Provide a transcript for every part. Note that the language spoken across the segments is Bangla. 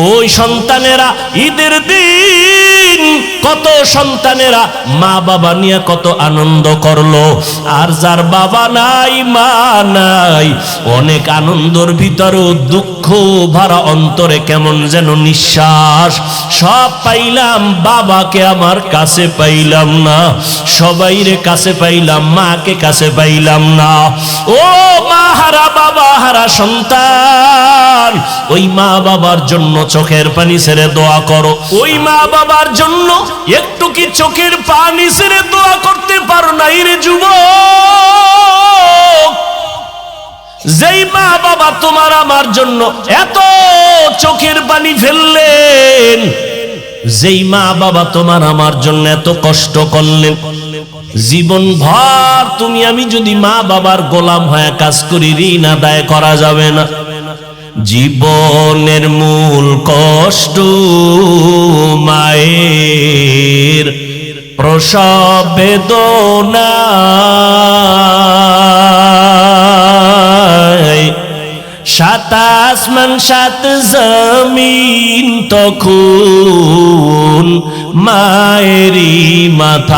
ওই সন্তানেরা ঈদের দিন কত সন্তানেরা মা বাবা নিয়ে কত আনন্দ করলো, আর যার বাবা নাই মা নাই অনেক আনন্দের ভিতরেও দুঃখ ভরা অন্তরে কেমন যেন নিঃশ্বাস। সব পাইলাম, বাবাকে আমার কাছে পাইলাম না, সবাইরে কাছে পাইলাম, মাকে কাছে পাইলাম না। ও মা হারা বাবা হারা সন্তান, ওই মা বাবার জন্য চোখের পানি ছেড়ে দোয়া করো। ওই মা বাবার জন্য একটু কি চোখের পানি ছেড়ে দোয়া করতে পারো নাই রে যুবক? যেই মা বাবা তোমার আমার জন্য এত চোখের পানি ফেললেন, যেই মা বাবা তোমার আমার জন্য এত কষ্ট করলেন, জীবন ভর তুমি আমি যদি মা বাবার গোলাম হয়ে কাজ করি, ঋণ আদায় করা যাবে না। জীবনের মূল কষ্ট মায়ের প্রসব বেদনা, সাত আসমান সাত জমিন তখন মায়েরই মাথায়।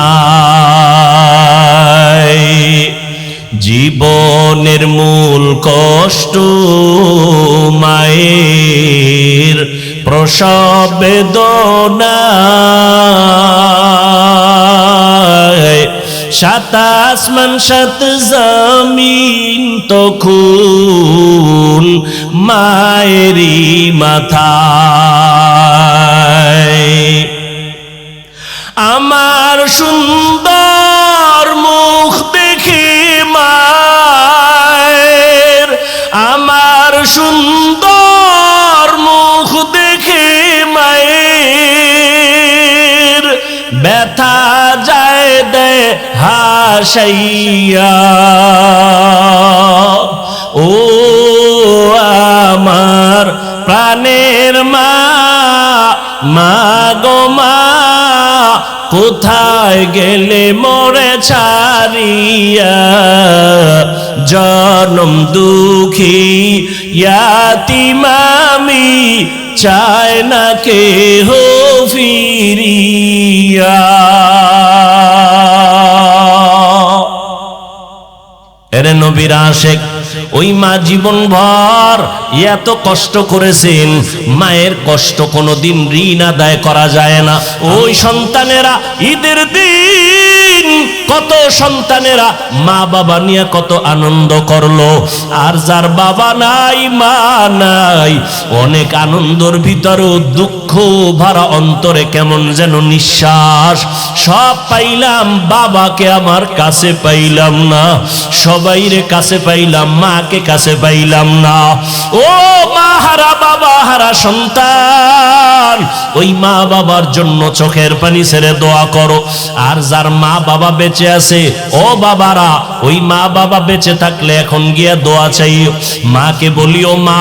জীবনের মূল কষ্ট মায়ের প্রসব বেদনা, সাত আসমান সাত জমিন তখন মায়েরই মাথায়। আমার সুন্দর মুখ দেখে মায়ের, আমার সুন্দর মুখ দেখে মায়ের ব্যথা যায় দে হাসাইয়া। ও আমার প্রাণের মা, মা গো মা, কোথায় গেলে মোরে ছাড়িয়া? জনম দুঃখী ইয়াতীম আমি, চায় না কেহ ফিরিয়া। এরে নবীর আশিক, ওই মা জীবন ভর এত কষ্ট করেছেন, মায়ের কষ্ট কোনোদিন ঋণ আদায় করা যায় না। ওই সন্তানেরা ঈদের দিন কত সন্তানেরা মা বাবা নিয়ে কত আনন্দ করলো, আর যার বাবা নাই মা নাই অনেক আনন্দের ভিতরেও দুঃখ ভরা অন্তরে কেমন যেন নিঃশ্বাস। সব পাইলাম, বাবাকে আমার কাছে পাইলাম না, সবাইরে কাছে পাইলাম, মাকে কাছে পাইলাম না। ও মা হারা বাবা হারা সন্তান, ওই মা বাবার জন্য চোখের পানি ছেড়ে দোয়া করো। আর যার মা বাবা বেঁচে আছে, ও বাবারা, ওই মা বাবা বেঁচে থাকলে এখন গিয়া দোয়া চাইও। মাকে বলিও, মা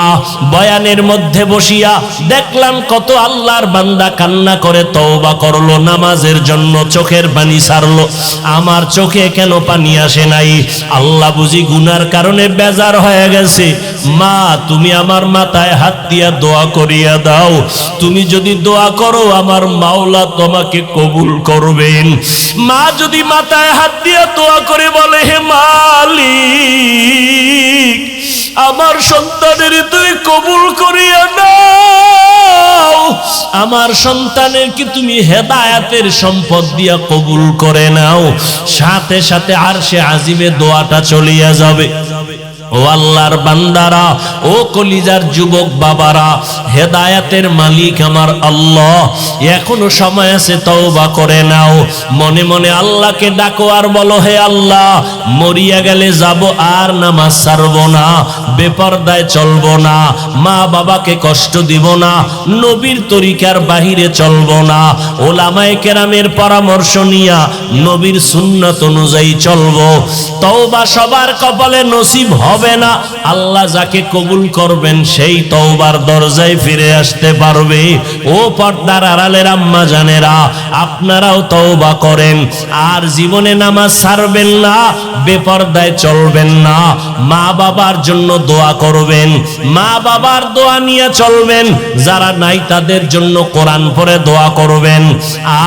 বয়ানের মধ্যে বসিয়া দেখলাম কত আল্লাহর বান্দা কান্না করে তওবা করলো, নামাজের জন্য চোখের পানি ছাড়লো, আমার চোখে কেন পানি আসে নাই? আল্লাহ বুঝি গুনার কারণে বেজার হয়ে গেছে। মা তুমি আমার মাথায় হাত দিয়া দোয়া করিয়া দাও, তুমি যদি দোয়া করো আমার মাওলা তোমাকে কবুল করবেন। মা যদি মাথায় হাত দিয়া দোয়া করে বলে, হে মালিক আমার সন্তানের তুই কবুল করিয়া নাও, আমার সন্তানের কি তুমি হেদায়েতের সম্পদ দিয়া কবুল করে নাও, সাথে সাথে আরশে আজিমে দোয়াটা চলিয়া যাবে। ও আল্লাহর বান্দারা, ও কলিজার যুবক বাবারা, হেদায়েতের মালিক আমার আল্লাহ, এখনো সময় আছে, তওবা করে নাও। মনে মনে আল্লাহকে ডাকো আর বলো, হে আল্লাহ মরিয়া গেলে যাব, আর নামাজ ছাড়বো না, বেপরদায় চলবো না, মা বাবাকে কষ্ট দিব না, নবীর তরিকার বাহিরে চলবো না, ওলামায়ে কেরামের পরামর্শ নিয়া নবীর সুন্নাত অনুযায়ী চলবো। তওবা সবার কপালে নসিব হবে হবে না। আল্লাহ যাকে কবুল করবেন সেই তওবার দরজায় ফিরে আসতে পারবে। ও পর্দার আড়ালের আম্মা জানেরা, আপনারাও তওবা করেন, আর জীবনে নামাজ ছাড়বেন না, বেপরদায় চলবেন না। মা বাবার জন্য দোয়া করবেন, মা বাবার দোয়া নিয়ে চলবেন। যারা নাই তাদের জন্য কোরআন পড়ে দোয়া করবেন,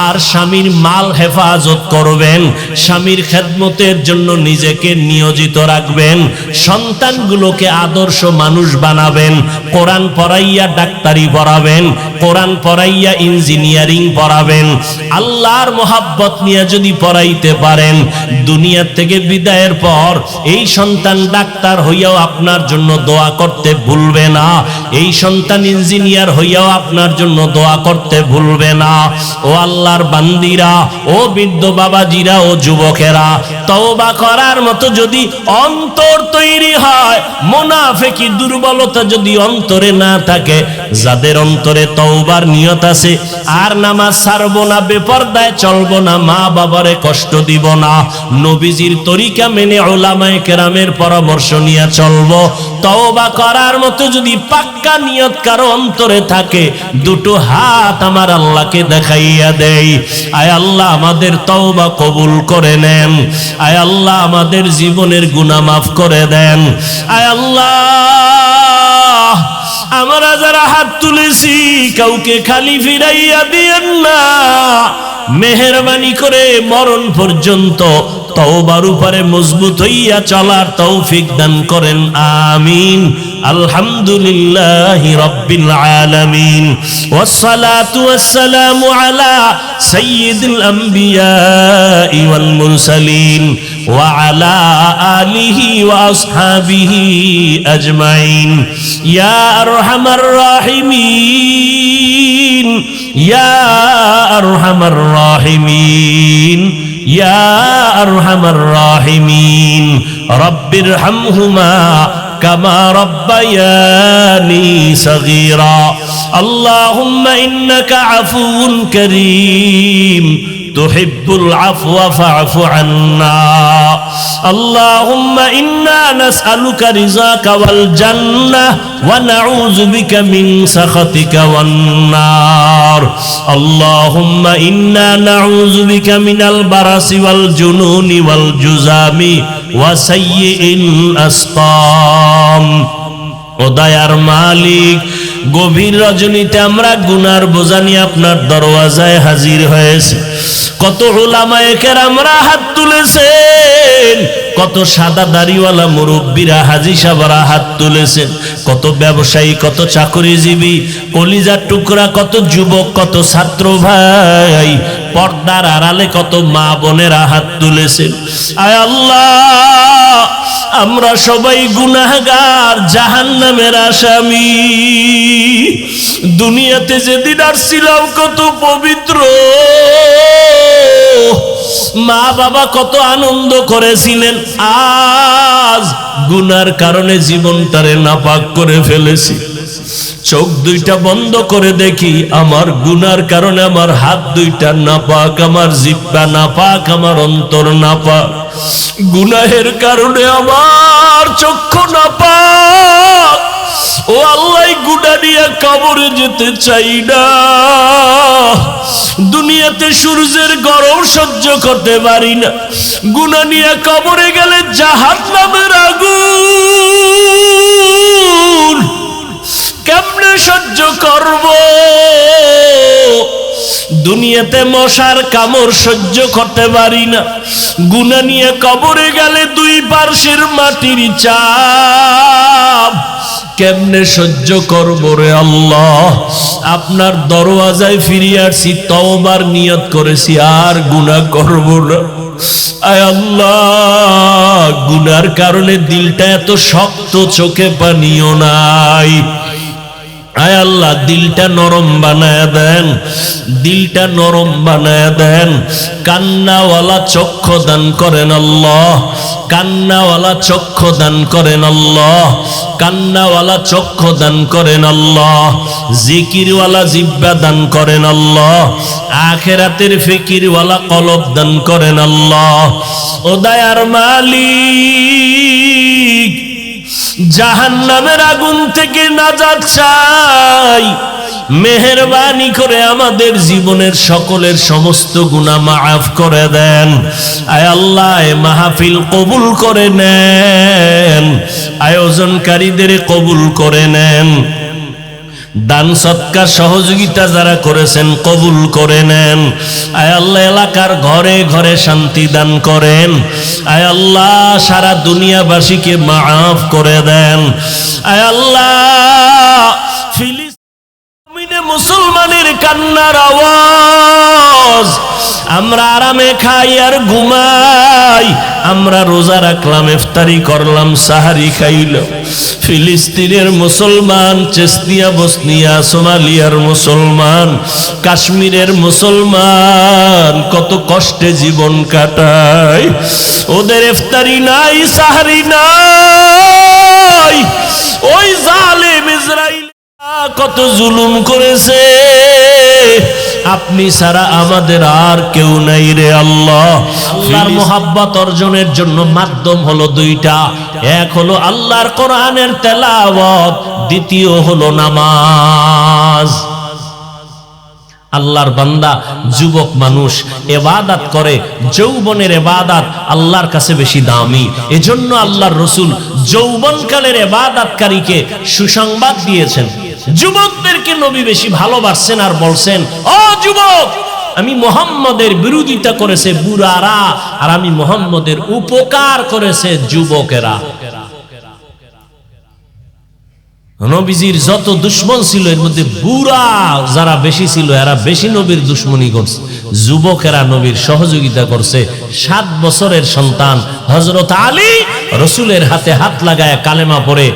আর স্বামীর মাল হেফাজত করবেন, স্বামীর খেদমতের জন্য নিজেকে নিয়োজিত রাখবেন, সন্তানগুলোকে আদর্শ মানুষ বানাবেন, কোরআন পড়াইয়া ডাক্তারি পড়াবেন, কোরআন পড়াইয়া ইঞ্জিনিয়ারিং পড়াবেন। আল্লাহর মোহাব্বত নিয়ে যদি পড়াইতে পারেন, দুনিয়া থেকে বিদায়ের পর এই সন্তান ডাক্তার হইয়াও আপনার জন্য দোয়া করতে ভুলবে না, এই সন্তান ইঞ্জিনিয়ার হইয়াও আপনার জন্য দোয়া করতে ভুলবে না। ও আল্লাহর বান্দিরা, ও বৃদ্ধ বাবাজিরা, ও যুবকেরা, তওবা করার মতো যদি অন্তর তৈরি হয়, মুনাফিকি দুর্বলতা যদি অন্তরে না থাকে, যাদের অন্তরে তওবার নিয়ত আছে, আর নামাজ ছাড়বো না, বেপরদায় চলবো না, মা বাবারে কষ্ট দিব না, নবীজির তরিকা মেনে উলামায়ে কেরামের পরামর্শ নিয়ে চলবো, তওবা করার মতো যদি পাক্কা নিয়ত কারো অন্তরে থাকে, দুটো হাত আমার আল্লাহকে দেখাইয়া দেই। আয় আল্লাহ, আমাদের তওবা কবুল করে নেন। আয় আল্লাহ, আমাদের জীবনের গুনাহ মাফ করে দেন। আয় আল্লাহ, আমরা যারা হাত তুলেছি কাউকে খালি ফিরাইয়া দিয়েন না। মেহেরবানি করে মরণ পর্যন্ত তওবার উপরে মজবুত হইয়া চলার তৌফিক দান করেন, আমিন। আলহামদুলিল্লাহি রাব্বিল আলামিন, ওয়াসসালাতু ওয়াসসালামু আলা সাইয়্যিদিল আমবিয়াই ওয়াল মুরসালিন ওয়া আলা আলিহি ওয়া আসহাবিহি আজমাইন। ইয়া আরহামার রাহিমিন, ইয়া আরহামার রাহিমিন, ইয়া আরহামার রাহিমিন, রব্বিরহামহুমা কামা রব্বায়ানি সগীরা। আল্লাহুম্মা ইন্নাকা আফুউন কারীম তুহিব্বুল আফওয়া ফা'ফু আন্না। আল্লাহুম্মা ইন্না নাসআলুকা রিযাকা ওয়াল জান্নাহ ওয়া নাউযু বিকা মিন সাখাতিকা ওয়ান নার। আল্লাহুম্মা ইন্না নাউযু বিকা মিনাল বারাসি ওয়াল জুনুনি ওয়াল জুযামি ওয়া সাইয়্যিল আসকাম। ও দয়ার মালিক, গভীর রজনীতে আমরা গুনার বোঝা নিয়ে আপনার দরওয়াজায় হাজির হয়েছি। কত উলামায়ে কেরামরা হাত তুলেছেন, কত সাদা দাড়িওয়ালা মুরব্বীরা, হাজী সাহেবরা হাত তুলেছেন, কত ব্যবসায়ী, কত চাকরিজীবী, কলিজার টুকরা, কত যুবক, কত ছাত্র ভাই, পর্দার আড়ালে কত মা বোনেরা হাত তুলেছেন। আয় আল্লাহ, আমরা সবাই গুনাহগার, জাহান্নামের আসামি। দুনিয়াতে যেদিন আসছিলাম কত পবিত্র, মা বাবা কত আনন্দ করেছিলেন, আজ গুনার কারণে জীবনটারে নাপাক করে ফেলেছি। চোখ দুইটা বন্ধ করে দেখি, আমার গুনার কারণে আমার হাত দুইটা নাপাক, আমার জিহ্বা নাপাক, আমার অন্তর নাপাক। গুনাহের কারণে আমার চক্ষু নাপাক। ও আল্লাহ, গুনাহ নিয়ে কবরে যেতে চাই না। দুনিয়াতে সূর্যের গরম সহ্য করতে পারি না, গুনাহ নিয়ে কবরে গেলে জাহান্নামের আগুন কেমনে সহ্য করব? দুনিয়াতে মশার কামড় সহ্য করতে পারি না, গুনাহ নিয়ে কবরে গেলে দুই পার্শ্বের মাটির চাপ কেমনে সহ্য করব রে আল্লাহ। আপনার দরওয়াজায় ফিরে আসছি, তওবার নিয়ত করেছি, আর গুনাহ করব না। আয় আল্লাহ, গুনার কারণে দিলটা এত শক্ত, চোখে পানিও নাই। আয় আল্লাহ, দিলটা নরম বানায় দেন, দিলটা নরম বানায় দেন। কান্নাওয়ালা চক্ষু দান করেন আল্লাহ, কান্নাওয়ালা চক্ষু দান করেন আল্লাহ, কান্নাওয়ালা চক্ষু দান করেন আল্লাহ। জিকিরওয়ালা জিহ্বা দান করেন আল্লাহ, আখিরাতের ফিকিরওয়ালা কলব দান করেন আল্লাহ। ও দয়ার মালিক, জাহান্নামের আগুন থেকে নাজাত চাই, মেহেরবানি করে আমাদের জীবনের সকলের সমস্ত গুনাহ মাফ করে দেন। আয় আল্লাহ, এ মাহফিল কবুল করে নেন, আয়োজনকারীদের কবুল করে নেন, দান সৎকার সহযোগিতা যারা করেছেন কবুল করে নেন। আয় আল্লাহ, এলাকার ঘরে ঘরে শান্তি দান করেন। আয় আল্লাহ, সারা দুনিয়াবাসীকে মাফ করে দেন। আয় আল্লাহ, ফিলিস্তিনে মুসলমানের কান্নার আওয়াজ, আমরা আরামে খাই আর ঘুমাই, আমরা রোজা রাখলাম, ইফতারি করলাম, সাহারি খাইলাম, ফিলিস্তিনের মুসলমান, চেচনিয়া, বসনিয়া, সোমালিয়ার মুসলমান, কাশ্মীরের মুসলমান কত কষ্টে জীবন কাটায়, ওদের ইফতারি নাই, সাহারি নাই। ওই জালেম ইসরাইল কত জুলুম করেছে, আপনি ছাড়া আমাদের আর কেউ নাই রে আল্লাহ। আল্লাহর মোহাব্বত অর্জনের জন্য মাধ্যম হলো দুইটা, এক হলো আল্লাহর কোরআনের তেলাওয়াত, দ্বিতীয় হলো নামাজ। আল্লাহর বান্দা যুবক মানুষ ইবাদত করে, যৌবনের ইবাদত আল্লাহর কাছে বেশি দামি। এজন্য আল্লাহর রাসূল যৌবনকালের ইবাদতকারীকে সুসংবাদ দিয়েছেন। যুবকদেরকে নবী বেশি ভালোবাসছেন আর বলছেন, ও যুবক, আমি মুহাম্মদের বিরোধিতা করেছে বুড়ারা, আর আমি মুহাম্মদের উপকার করেছে যুবকেরা। নবীজির যত দুশ্মন ছিল এর মধ্যে বুড়া যারা বেশি ছিল এরা বেশি নবীর দুশ্মনী করছে, যুবকেরা নবীর সহযোগিতা করছে। 7 বছরের সন্তান হযরত আলী রাসূলের হাতে হাত লাগায় কালেমা পড়ে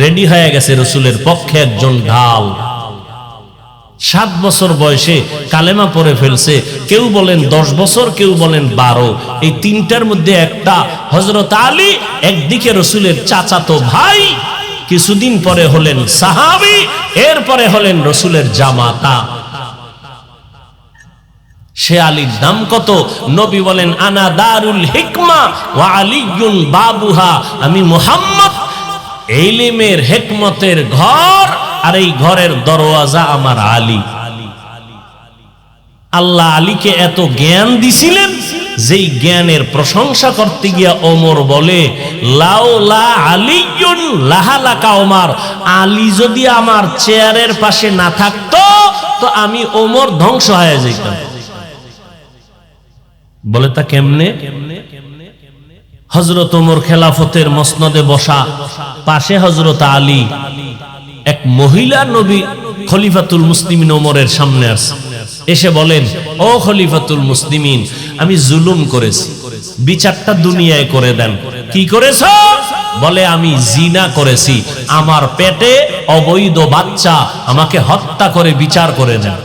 রেডি হয়ে গেছে রাসূলের পক্ষে একজন ঢাল। 7 বছর বয়সে কালেমা পড়ে ফেলছে, কেউ বলেন 10 বছর, কেউ বলেন 12। এই তিনটার মধ্যে একটা হযরত আলী, একদিকে রাসূলের চাচাতো ভাই, কিছুদিন পরে হলেন সাহাবী, এরপরে হলেন রাসূলের জামাতা। সে আলীর নাম কত? নবী বলেন, আনা দারুল হিকমা ওয়া আলিয়ুন বাবুহা, আমি মুহাম্মদ ইলমের হিকমতের ঘর, আর এই ঘরের দরওয়াজা আমার আলী। আল্লাহ আলীকে এত জ্ঞান দিছিলেন, যেই জ্ঞানের প্রশংসা করতে গিয়া ওমর বলে, লাউলা আলিয়ুন লাহালাকা ওমর, আলী যদি আমার চেয়ারের পাশে না থাকতো তো আমি ওমর ধ্বংস হয়ে যেতাম। বলে তা কেমনে? হযরত ওমর খেলাফতের মসনদে বসা, পাশে হযরত আলী। এক মহিলা নবী খলিফাতুল মুসলিমিন ওমরের সামনে আসে, এসে বলেন, ও খলিফাতুল মুসলিমিন, আমি জুলুম করেছি, বিচারটা দুনিয়ায় করে দেন। কি করেছো? বলে, আমি জিনা করেছি, আমার পেটে অবৈধ বাচ্চা, আমাকে হত্যা করে বিচার করে দেন।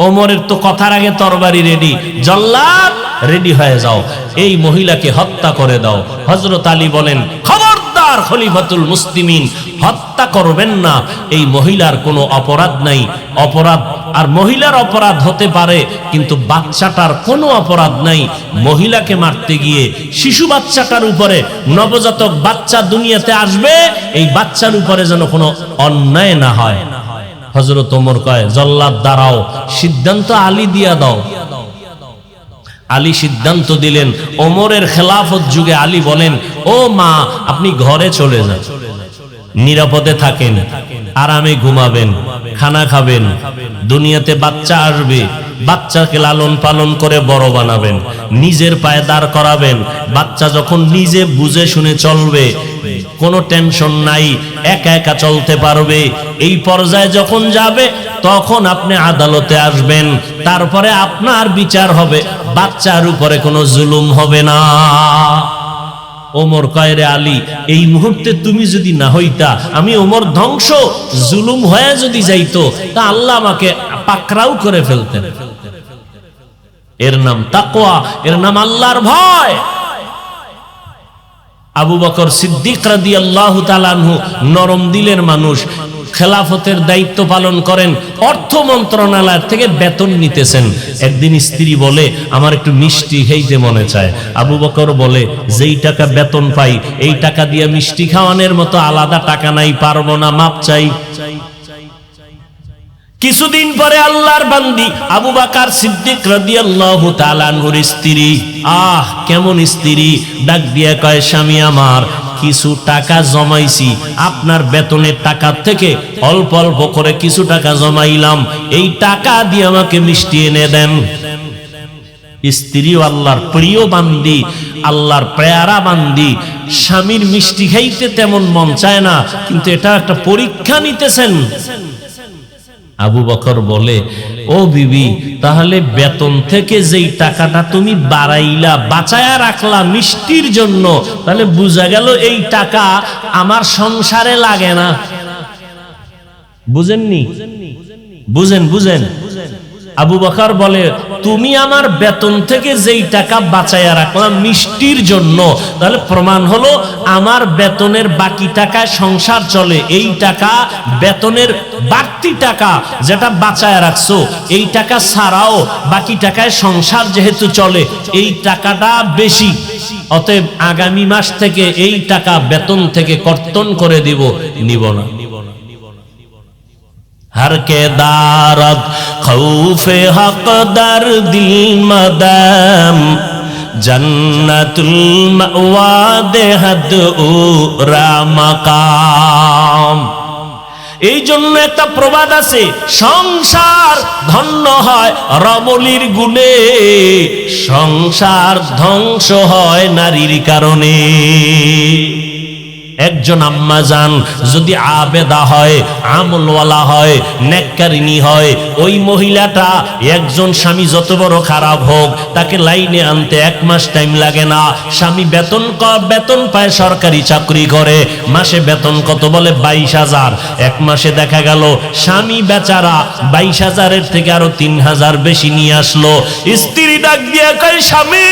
ওমরের তো কথার আগে তরবারি রেডি, জল্লাদ রেডি হয়ে যাও, এই মহিলাকে হত্যা করে দাও। হযরত আলী বলেন, খবরদার খলিফাতুল মুসলিমিন, হত্যা করবেন না, এই মহিলার কোনো অপরাধ নাই। অপরাধ আর মহিলার অপরাধ হতে পারে, কিন্তু বাচ্চাটার কোনো অপরাধ নাই। মহিলাকে মারতে গিয়ে শিশু বাচ্চাটার উপরে, নবজাতক বাচ্চা দুনিয়াতে আসবে, এই বাচ্চার উপরে যেন কোনো অন্যায় না হয়। হযরত ওমর কয়, জল্লাদ দাঁড়াও, সিদ্ধান্ত আলী দিয়া দাও। আলী সিদ্ধান্ত দিলেন। ওমরের খেলাফত যুগে আলী বলেন, ও মা, আপনি ঘরে চলে যান, নিরাপদে থাকেন, আরামে ঘুমাবেন, খানা খাবেন, দুনিয়াতে বাচ্চা আসবে, বাচ্চাকে লালন পালন করে বড় বানাবেন, নিজের পায়ে দাঁড় করাবেন। বাচ্চা যখন নিজে বুঝে শুনে চলবে, কোনো টেনশন নাই, একা একা চলতে পারবে, এই পর্যায়ে যখন যাবে তখন আপনি আদালতে আসবেন, তারপরে আপনার বিচার হবে, বাচ্চার উপরে কোনো জুলুম হবে না। ওমর কয়, রে আলী, এই মুহূর্তে তুমি যদি না হইতা, আমি ওমর ধ্বংস, জুলুম হয়ে যদি যাইতো, তা আল্লাহ আমাকে পাকড়াও করে ফেলতেন। এর নাম তাকওয়া, এর নাম আল্লাহর ভয়। আবু বকর সিদ্দিক রাদিয়াল্লাহু তাআলা আনহু নরম দিলের মানুষ, খেলাফতের দায়িত্ব পালন করেন, অর্থ মন্ত্রণালয় থেকে বেতন নিতেছেন। একদিন স্ত্রী বলে, আমার একটু মিষ্টি খাইতে মনে চায়। আবু বকর বলে, যেই টাকা বেতন পাই এই টাকা দিয়ে মিষ্টি খাওয়ানোর মতো আলাদা টাকা নাই, পারবো না, মাপ চাই। কিছুদিন পরে আল্লাহর বান্দি আবু বকর সিদ্দিক রাদিয়াল্লাহু তাআলা আনহুর স্ত্রী, কেমন স্ত্রী, ডাক দিয়ে কয়, স্বামী আমার, কিছু টাকা জমাইছি, আপনার বেতনের টাকা থেকে অল্প অল্প করে কিছু টাকা জমাইলাম, এই টাকা দিয়ে আমাকে মিষ্টি এনে দেন। স্ত্রী আল্লাহর প্রিয় বান্দি, আল্লাহর পেয়ারা বান্দি, স্বামীর মিষ্টি খাইতে তেমন মন চায় না, কিন্তু এটা একটা পরীক্ষা নিতেছেন। আবু বকর বলে, ও বিবি, তাহলে বেতন থেকে যেই টাকাটা তুমি বাড়াইলা, বাঁচায়া রাখলা মিষ্টির জন্য, তাহলে বুঝা গেল এই টাকা আমার সংসারে লাগে না। বুঝেননি? বুঝেন বুঝেন। আবু বকর বলে, তুমি আমার বেতন থেকে যেই টাকা বাঁচাইয়া রাখলাম মিষ্টির জন্য, তাহলে প্রমাণ হলো আমার বেতনের বাকি টাকায় সংসার চলে। এই টাকা, বেতনের বাড়তি টাকা যেটা বাঁচাইয়া রাখছো, এই টাকা ছাড়াও বাকি টাকায় সংসার যেহেতু চলে, এই টাকাটা বেশি, অতএব আগামী মাস থেকে এই টাকা বেতন থেকে কর্তন করে দিব, নিব না। हर के दारत खौफे हक दर दिल मदम जन्नतुल मअवा देहद उरा मकाम। এই জন্য একটা প্রবাদ আছে, সংসার ধন্য হয় রমণীর গুণে, সংসার ধ্বংস হয় নারীর কারণে। একজন আম্মা জান যদি আবেদা হয়, আমলওয়ালা হয়, নেককারিনী হয়, ওই মহিলাটা একজন স্বামী যত বড় খারাপ হোক, তাকে লাইনে আনতে 1 মাস টাইম লাগে না। স্বামী বেতন পায়, সরকারি চাকরি করে, মাসে বেতন কত বলে 22,000। 1 মাসে দেখা গেল স্বামী বেচারা 22,000-এর থেকে আরো 3,000 বেশি নিয়ে আসলো। স্ত্রী ডাক দিয়ে কয়, স্বামী,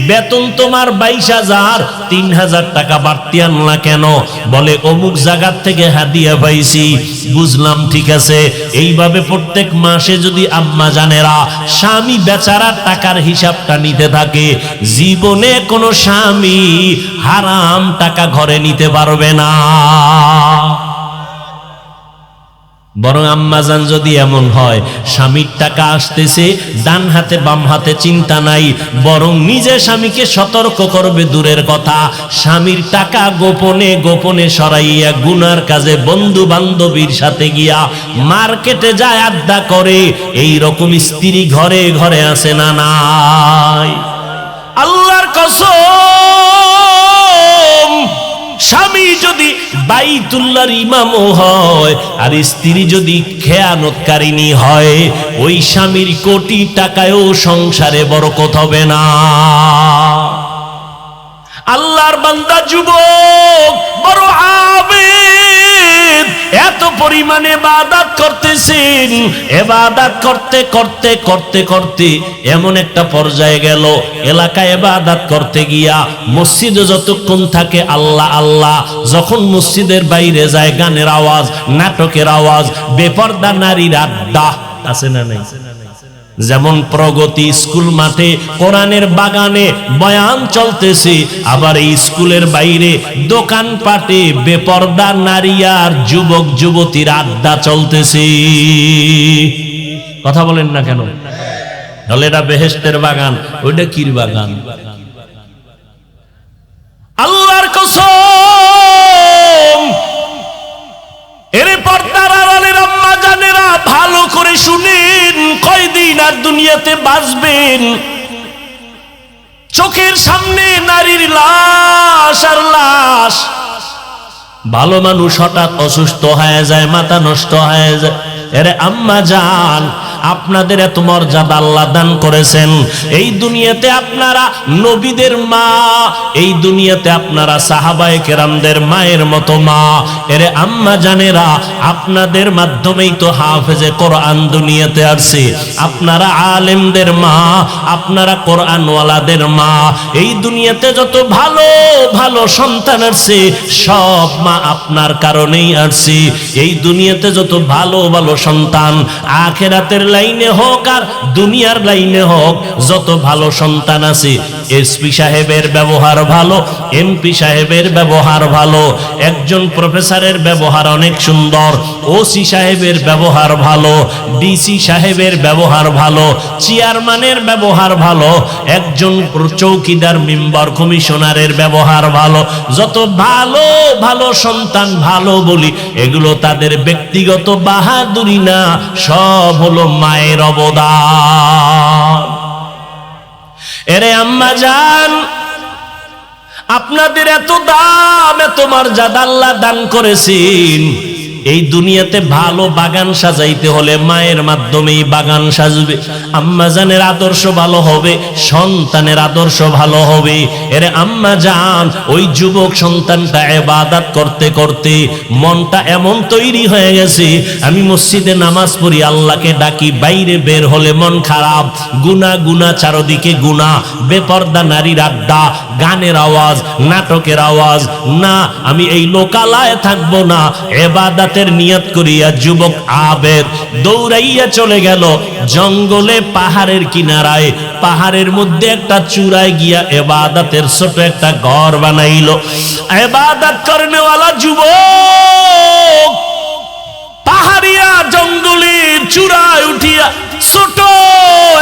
বেতন তোমার 22,000, 3,000 টাকা বাড়তি আনলা কেন? বলে, অমুক জায়গা থেকে হাদিয়া পাইছি। বুঝলাম, ঠিক আছে। এইভাবে প্রত্যেক মাসে যদি আম্মা জানেরা স্বামী বেচারার টাকার হিসাবটা নিতে থাকে, জীবনে কোনো স্বামী হারাম টাকা ঘরে নিতে পারবে না। বরং আম্মাজান যদি এমন হয়, স্বামীর টাকা আসতেছে ডান হাতে বাম হাতে চিন্তা নাই, বরং নিজে স্বামীকে সতর্ক করবে, দূরের কথা স্বামীর টাকা গোপনে গোপনে সরাইয়া গুনার কাজে বন্ধু বান্ধবীর সাথে গিয়া মার্কেটে যায় আড্ডা করে, এই রকম স্ত্রী ঘরে ঘরে আছে না নাই? আল্লাহর কসম, স্বামী যদি বাইতুল্লাহর ইমামও হয় আর স্ত্রী যদি খেয়ানতকারিনী হয়, ওই স্বামীর কোটি টাকায়ও সংসারে বরকত হবে না। আল্লাহর বান্দা যুবক বড় আবেদ, এত পরিমাণে ইবাদত করতেছেন, ইবাদত করতে করতে করতে করতে এমন একটা পর্যায়ে গেল, এলাকায় ইবাদত করতে গিয়া মসজিদে যতক্ষণ থাকে আল্লাহ আল্লাহ, যখন মসজিদের বাইরে যায় গানের আওয়াজ, নাটকের আওয়াজ, বেপরদা নারীর আড্ডা আছে না নাই? যেমন প্রগতি স্কুল মাঠে কোরআনের বাগানে বয়ান চলতেছে, আবার এই স্কুলের বাইরে দোকানপাটে বেপরদা নারী আর যুবক যুবতীর আড্ডা চলতেছে। কথা বলেন না কেন? তাহলে এটা বেহেশতের বাগান, ওইটা কির বাগান? আল্লাহর কসম, এরে পর্দার আড়ালের আম্মা জানেরা ভালো করে শুনেন, কয়দিন আর দুনিয়াতে বাঁচবেন? চোখের সামনে নারীর লাশ আর লাশ। ভালো মানুষ হঠাৎ অসুস্থ হয়ে যায়, মাথা নষ্ট হয়ে যায়, এরে আম্মা জান আপনাদের এত মর্যাদা আল্লাহ দান করেছেন। এই দুনিয়াতে আপনারা নবীদের মা, এই দুনিয়াতে আপনারা সাহাবায়ে কেরামদের মায়ের মতো মা। এরে আম্মা জানেরা, আপনাদের মাধ্যমেই তো হাফেজে কোরআন দুনিয়াতে আসছে। আপনারা আলেমদের মা, আপনারা কোরআনওয়ালাদের মা। এই দুনিয়াতে যত ভালো ভালো সন্তান আসছে সব মা আপনার কারণেই আসছে। এই দুনিয়াতে যত ভালো ভালো সন্তান, আখিরাতের লাইনে হোক আর দুনিয়ার লাইনে হোক, যত ভালো সন্তান আছে, এসপি সাহেবের ব্যবহার ভালো, এমপি সাহেবের ব্যবহার ভালো, একজন প্রফেসরের ব্যবহার অনেক সুন্দর, ওসি সাহেবের ব্যবহার ভালো, ডিসি সাহেবের ব্যবহার ভালো, চেয়ারম্যানের ব্যবহার ভালো, একজন চৌকিদার মেম্বার কমিশনারের ব্যবহার ভালো। যত ভালো ভালো সন্তান ভালো বলি, এগুলো তাদের ব্যক্তিগত বাহাদুরি না, সব হলো মায়ের অবদান। এরে আম্মা জান, আপনাদের এত দাম, এত মর্যাদা আল্লাহ দান করেছেন। এই দুনিয়াতে ভালো বাগান সাজাইতে হলে মায়ের মাধ্যমেই বাগান সাজবে। আম্মা জানের আদর্শ ভালো হবে, সন্তানের আদর্শ ভালো হবে। এর আম্মা জান, ওই যুবক সন্তানটা ইবাদত করতে করতে মনটা এমন তৈরি হয়ে গেছে, আমি মসজিদে নামাজ পড়ি, আল্লাহকে ডাকি, বাইরে বের হলে মন খারাপ, গুনাহ গুনাহ, চারদিকে গুনাহ, বেপর্দা নারীর আড্ডা, গানের আওয়াজ, নাটকের আওয়াজ। না, আমি এই লোকালয়ে থাকবো না। ইবাদতের নিয়ত করিয়া যুবক আবেদ দৌড়াইয়া চলে গেল জঙ্গলে, পাহাড়ের কিনারায়, পাহাড়ের মধ্যে একটা চূড়ায় গিয়া ইবাদতের ছোট একটা ঘর বানাইল। ইবাদত করনেওয়ালা যুবক পাহাড়িয়া জঙ্গলের চূড়ায় উঠিয়া ছোট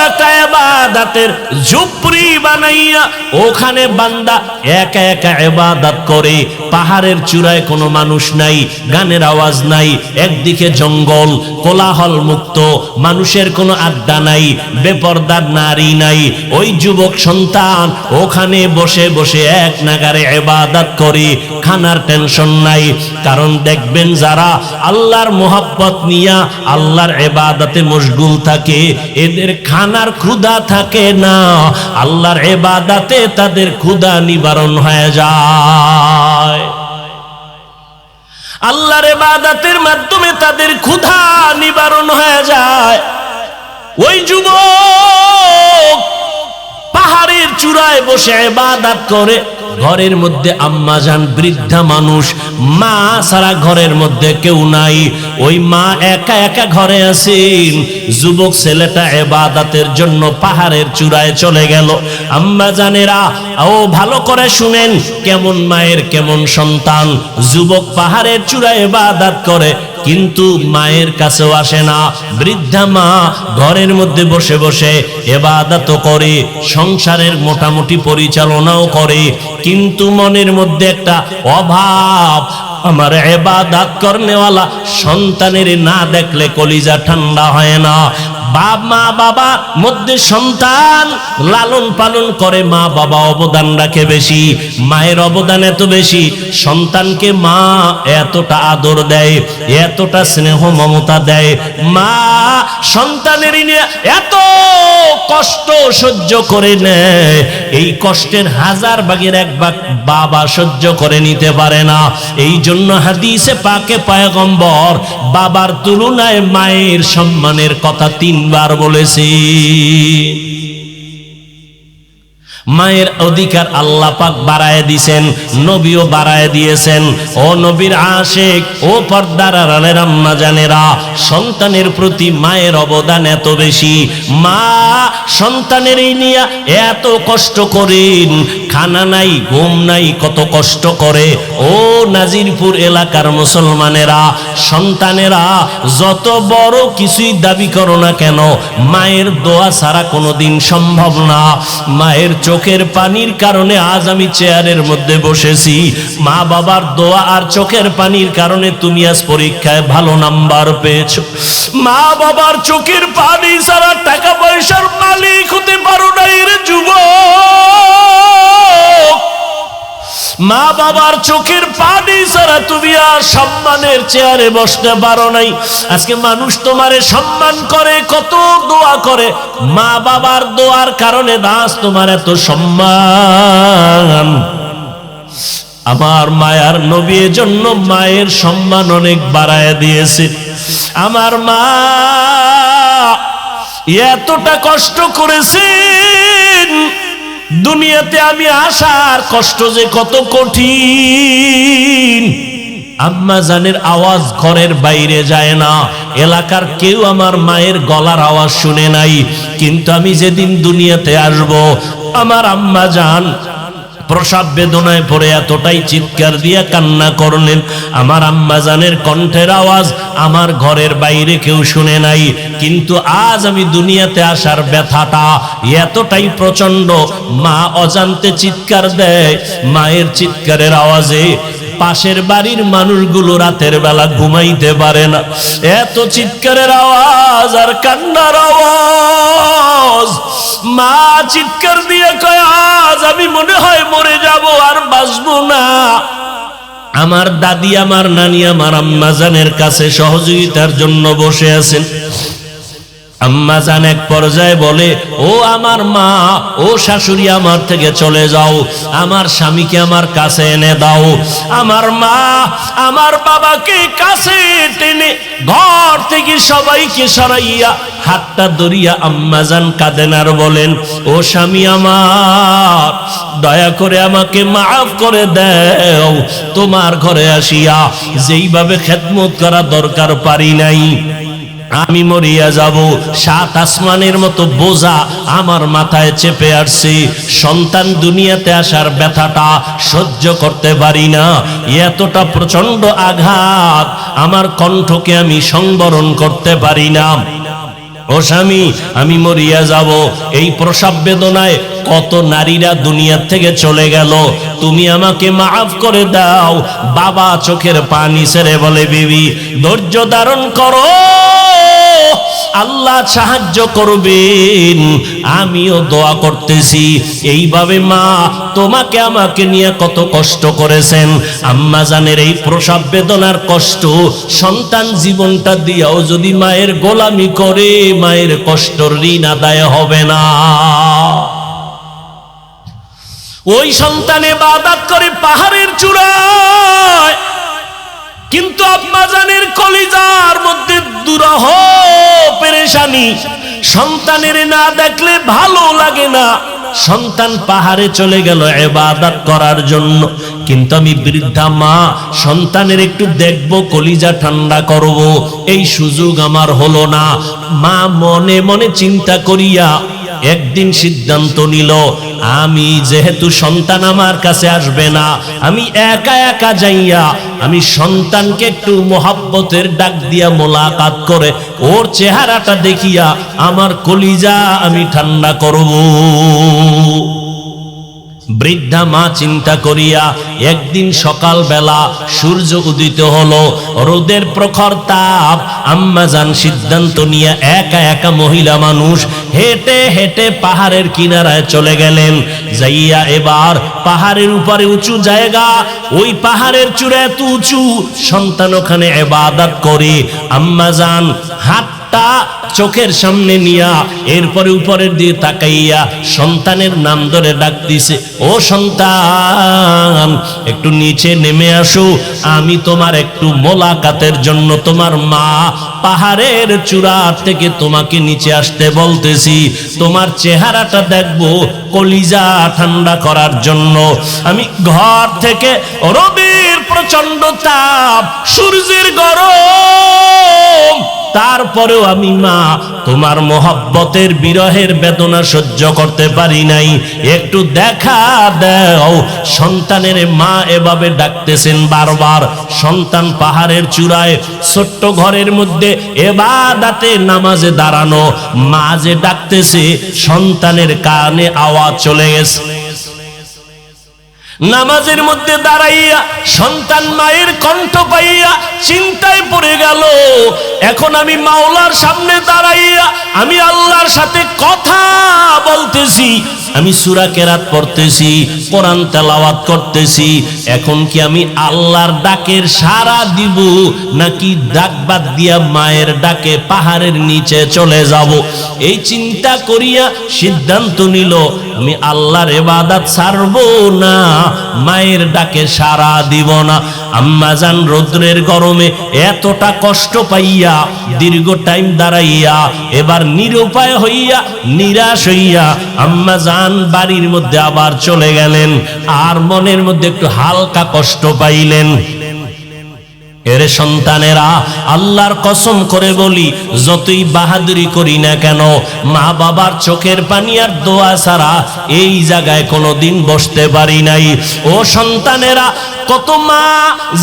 একটা ইবাদতের ঝুপড়ি বানাইয়া ওখানে বান্দা একা একা ইবাদত করে। পাহাড়ের চূড়ায় কোনো মানুষ নাই, গানের আওয়াজ নাই, একদিকে জঙ্গল, কোলাহল মুক্ত, মানুষের কোনো আড্ডা নাই, বেপরদার নারী নাই। ওই যুবক সন্তান ওখানে বসে বসে এক নাগারে ইবাদত করে, খানার টেনশন নাই। কারণ দেখবেন যারা আল্লাহর মোহাব্বত নিয়া আল্লাহর ইবাদতে মশগুল থাকে, এদের খানার ক্ষুধা থাকে না, আল্লাহর ইবাদতে তাদের ক্ষুধা নিবারণ হয়ে যায়। আল্লাহর ইবাদতের মাধ্যমে তাদের ক্ষুধা নিবারণ হয়ে যায়। ওই যুবক পাহাড়ের চূড়ায় বসে ইবাদত করে। ঘরের মধ্যে আম্মা জান বৃদ্ধা মানুষ, মা সারা ঘরের মধ্যে কেউ নাই। ওই মা একা একা ঘরে আছেন। যুবক ছেলেটা ইবাদতের জন্য পাহাড়ের চূড়ায় চলে গেল। আম্মা জানেরা, ও ভালো করে শুনেন, কেমন মায়ের কেমন সন্তান। যুবক পাহাড়ের চূড়ায় ইবাদত করে, কিন্তু মায়ের কাছেও আসে না। বৃদ্ধা মা ঘরের মধ্যে বসে বসে ইবাদত করে, সংসারের মোটামুটি পরিচালনাও করে, কিন্তু মনের মধ্যে একটা অভাব। আমার ইবাদত করনেওয়ালা সন্তানের না দেখলে কলিজা ঠান্ডা হয় না। মা বাবা মধ্যে সন্তান লালন পালন করে, মা বাবা অবদান রাখে বেশি, মায়ের অবদান এত বেশি। সন্তানকে মা এতটা আদর দেয়, এতটা স্নেহ মমতা দেয়। মা সন্তানের নিয়ে এত কষ্ট সহ্য করে নেয়, এই কষ্টের 1000 ভাগের 1 ভাগ বাবা সহ্য করে নিতে পারে না। এই জন্য হাদিসে পাকে পয়গম্বর বাবার তুলনায় মায়ের সম্মানের কথা 3 বার বলেছি। মায়ের অধিকার আল্লাহ পাক বাড়ায় দিয়েছেন, নবীও বাড়ায় দিয়েছেন। ও নবীর আশিক, ও পর্দার আড়ালের আম্মা জানেরা, সন্তানের প্রতি মায়ের অবদান এত বেশি। মা সন্তানের এই নিয়ে এত কষ্ট করেন, খানা নাই, ঘুম নাই, কত কষ্ট করে। ও নাজিরপুর এলাকার মুসলমানেরা, সন্তানেরা যত বড় কিছুই দাবি করো না কেন, মায়ের দোয়া ছাড়া কোনোদিন সম্ভব না। মায়ের চোখের পানির কারণে আজ আমি চেয়ারের মধ্যে বসেছি। মা বাবার দোয়া আর চোখের পানির কারণে তুমি আজ পরীক্ষায় ভালো নাম্বার পেয়েছো। মা বাবার চোখের পানি ছাড়া টাকা পয়সার মালিক হতে পারো না রে যুবক। মা বাবার চোখের পানি ছাড়া তুমি আর সম্মানের চেয়ারে বসতে পারো নাই। আজকে মানুষ তোমারে সম্মান করে, কত দোয়া করে, মা বাবার দোয়ার কারণে দাস তোমার এত সম্মান। আমার মায়ার নবী জন্য মায়ের সম্মান অনেক বাড়ায় দিয়েছে। আমার মা এতটা কষ্ট করেছেন, দুনিয়াতে আমি আসার কষ্ট যে কত কঠিন। আম্মা জানের আওয়াজ ঘরের বাইরে যায় না, এলাকার কেউ আমার মায়ের গলার আওয়াজ শুনে নাই। কিন্তু আমি যেদিন দুনিয়াতে আসব, আমার আম্মা জান প্রসব বেদনায় পড়ে এতটাই চিৎকার দিয়ে কান্না করলেন, আমার আম্মা জানের কণ্ঠের আওয়াজ আমার ঘরের বাইরে কেউ শুনে নাই। কিন্তু আজ আমি দুনিয়াতে আসার ব্যথাটা এতটাই প্রচন্ড, মা অজান্তে চিৎকার দেয়, মায়ের চিৎকারের আওয়াজে পাশের বাড়ির মানুষগুলো রাতের বেলা ঘুমাইতে পারে না। এত চিৎকারের আওয়াজ আর কান্নার আওয়াজ। মা চিৎকার দিয়ে কয়, আজ আমি মনে হয় মরে যাব, আর বাঁচবো না। আমার দাদি, আমার নানি, আমার আম্মা জানের কাছে সহযোগিতার জন্য বসে আছেন। আম্মা জান এক পর্যায়ে বলে, ও আমার মা, ও শাশুড়ি, আমার থেকে চলে যাও, আমার স্বামীকে আমার কাছে এনে দাও। আমার মা আমার বাবাকে কাছে টেনে ঘর থেকে সবাইকে সরাইয়া হাতটা ধরিয়া আম্মা জান কাঁদেন আর বলেন, ও স্বামী আমার, দয়া করে আমাকে মাফ করে দাও, তোমার ঘরে আসিয়া যেইভাবে খেদমত করা দরকার পারি নাই। আমি মরিয়া যাব, 7 আসমানের মতো বোঝা আমার মাথায় চেপে আসছে। সন্তান দুনিয়াতে আসার ব্যথাটা সহ্য করতে পারি না, এতটা প্রচন্ড আঘাত আমার কণ্ঠকে আমি সংবরণ করতে পারি না। ও স্বামী, আমি মরিয়া যাব। এই প্রসব বেদনায় কত নারীরা দুনিয়া থেকে চলে গেল, তুমি আমাকে মাফ করে দাও। বাবা চোখের পানি ছেড়ে বলে, বিবি ধৈর্য ধারণ করো, আল্লাহ সাহায্য করবেন। আমিও দোয়া করতেছি। এইভাবে মা তোমাকে আমাকে নিয়ে কত কষ্ট করেছেন। আম্মা জানের এই প্রসব বেদনার কষ্ট, সন্তান জীবনটা দিয়াও যদি মায়ের গোলামি করে, মায়ের কষ্ট ঋণ আদায় হবে না। ওই সন্তান ইবাদত করে পাহাড়ের চূড়ায়, কিন্তু আম্মা জানের কলিজার মধ্যে দুরহ পেরেশানি। সন্তানের না দেখলে ভালো লাগে না। সন্তান পাহাড়ে চলে গেল ইবাদত করার জন্য, কিন্তু আমি বৃদ্ধা মা সন্তানের একটু দেখব, কলিজা ঠান্ডা করব, এই সুযোগ আমার হলো না। মা মনে মনে চিন্তা করিয়া একদিন সিদ্ধান্ত নিল, আমি যেহেতু সন্তান আমার কাছে আসবে না, আমি একা একা যাইয়া আমি সন্তানকে একটু মোহাব্বতের ডাক দিয়া মোলাকাত করে ওর চেহারাটা দেখিয়া আমার কলিজা আমি ঠান্ডা করব। বৃদ্ধা মা চিন্তা করিয়া একদিন সকাল বেলা সূর্য উদিত হলো, রোদের প্রখর তাপ। আম্মা জান সিদ্ধান্ত নিয়ে একা একা মহিলা মানুষ হেঁটে হেঁটে পাহাড়ের কিনারায় চলে গেলেন। যাইয়া এবার পাহাড়ের উপরে উঁচু জায়গা, ওই পাহাড়ের চূড়া এত উঁচু, সন্তান ওখানে ইবাদত করে। আম্মা জান হাতটা চোখের সামনে নিয়া এরপরে উপরের দিকে তাকাইয়া সন্তানের নাম ধরে ডাক দিছে, ও সন্তান একটু নিচে নেমে আসো, আমি তোমার একটু মোলাকাতের জন্য তোমার মা পাহাড়ের চূড়া থেকে তোমাকে নিচে আসতে বলতেছি, তোমার চেহারাটা দেখবো, কলিজা ঠান্ডা করার জন্য। আমি ঘর থেকে রোদের প্রচন্ড তাপ, সূর্যের গরম, তারপরেও আমি মা তোমার মোহব্বতের বিরহের বেদনা সহ্য করতে পারি নাই, একটু দেখা দাও। সন্তানের মা এভাবে ডাকতেছেন বারবার। সন্তান পাহাড়ের চূড়ায় ছোট্ট ঘরের মধ্যে ইবাদতে নামাজে দাঁড়ানো, মা যে ডাকতেছে সন্তানের কানে আওয়াজ চলে গেছে। নামাজের মধ্যে দাঁড়াইয়া সন্তান মায়ের কণ্ঠ পাইয়া চিন্তায় পড়ে গেল, এখন আমি মাওলার সামনে দাঁড়াইয়া আমি আল্লাহর সাথে কথা বলতেছি, আমি সূরা কেরাত পড়তেছি, কোরআন তেলাওয়াত করতেছি, এখন কি আমি আল্লাহর ডাকের সাড়া দিব নাকি ডাক বাদ দিয়া মায়ের ডাকে পাহাড়ের নিচে চলে যাব? এই চিন্তা করিয়া সিদ্ধান্ত নিল আমি আল্লাহর ইবাদত ছাড়বো না, মায়ের ডাকে সাড়া দিব না। আম্মাজান রৌদ্রের গরমে এতটা কষ্ট পাইয়া দীর্ঘ টাইম দাঁড়াইয়া এবার নিরুপায় হইয়া নিরাশ হইয়া আম্মাজান বাড়ির মধ্যে আবার চলে গেলেন, আর মনের মধ্যে একটু হালকা কষ্ট পাইলেন। এরে সন্তানেরা, আল্লাহর কসম করে বলি, যতই বাহাদুরি করি না কেন, মা বাবার চোখের পানি আর দোয়া ছাড়া এই জায়গায় কোনোদিন বসতে পারি নাই। ও সন্তানেরা, কত মা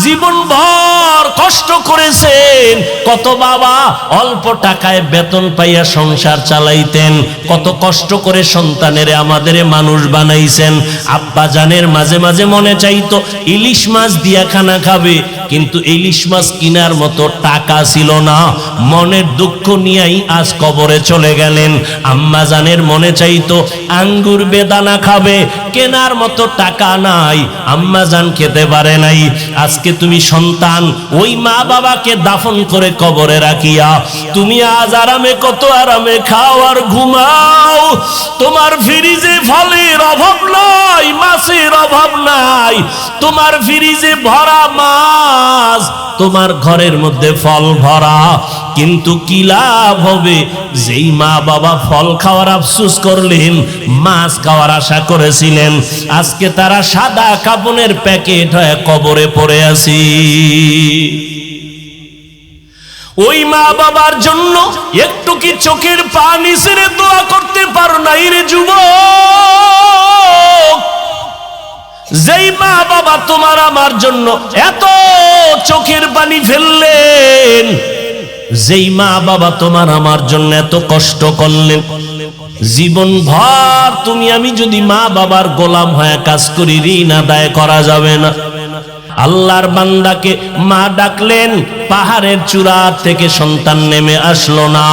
জীবন ভর কষ্ট করেছেন, কত বাবা অল্প টাকায় বেতন পাইয়া সংসার চালাইতেন, কত কষ্ট করে সন্তানেরে আমাদের মানুষ বানাইছেন। আব্বা জানের মাঝে মাঝে মনে চাইতো ইলিশ মাছ দিয়া খানা খাবে, কিন্তু ইলিশ মাছ কিনার মতো টাকা ছিল না। মনের দুঃখ নিয়েই আজ কবরে চলে গেলেন। আম্মা জানের মনে চাইতো আঙ্গুর বেদানা খাবে, কেনার মতো টাকা নাই, আম্মা জান খেতে পারে নাই। আজকে তুমি সন্তান ওই মা বাবাকে দাফন করে কবরে রাখিয়া তুমি আজ আরামে, কত আরামে খাও আর ঘুমাও। তোমার ফ্রিজে ফলের অভাব নাই, মাছের অভাব নাই, তোমার ফ্রিজে ভরা মাছ, তোমার ঘরের মধ্যে ফল ভরা। কিন্তু কি লাভ হবে? যেই মা বাবা ফল খাওয়ার আফসোস করলেন, মাছ খাওয়ার আশা করেছিলেন, আজকে তারা সাদা কাপনের প্যাকেট হয়ে কবরে পড়ে আছি। ওই মা বাবার জন্য একটু কি চোখের পানি ছেড়ে দোয়া করতে পারো নাই রে যুবক? যেই মা বাবা তোমার আমার জন্য এত চোখের পানি ফেললেন, যেই মা বাবা তোমার আমার জন্য এত কষ্ট করলেন, জীবন ভর তুমি আমি যদি মা বাবার গোলাম হয়ে কাজ করি, ঋণ আদায় করা যাবে না। আল্লাহর বান্দাকে মা ডাকলেন, পাহাড়ের চূড়া থেকে সন্তান নেমে আসলো না।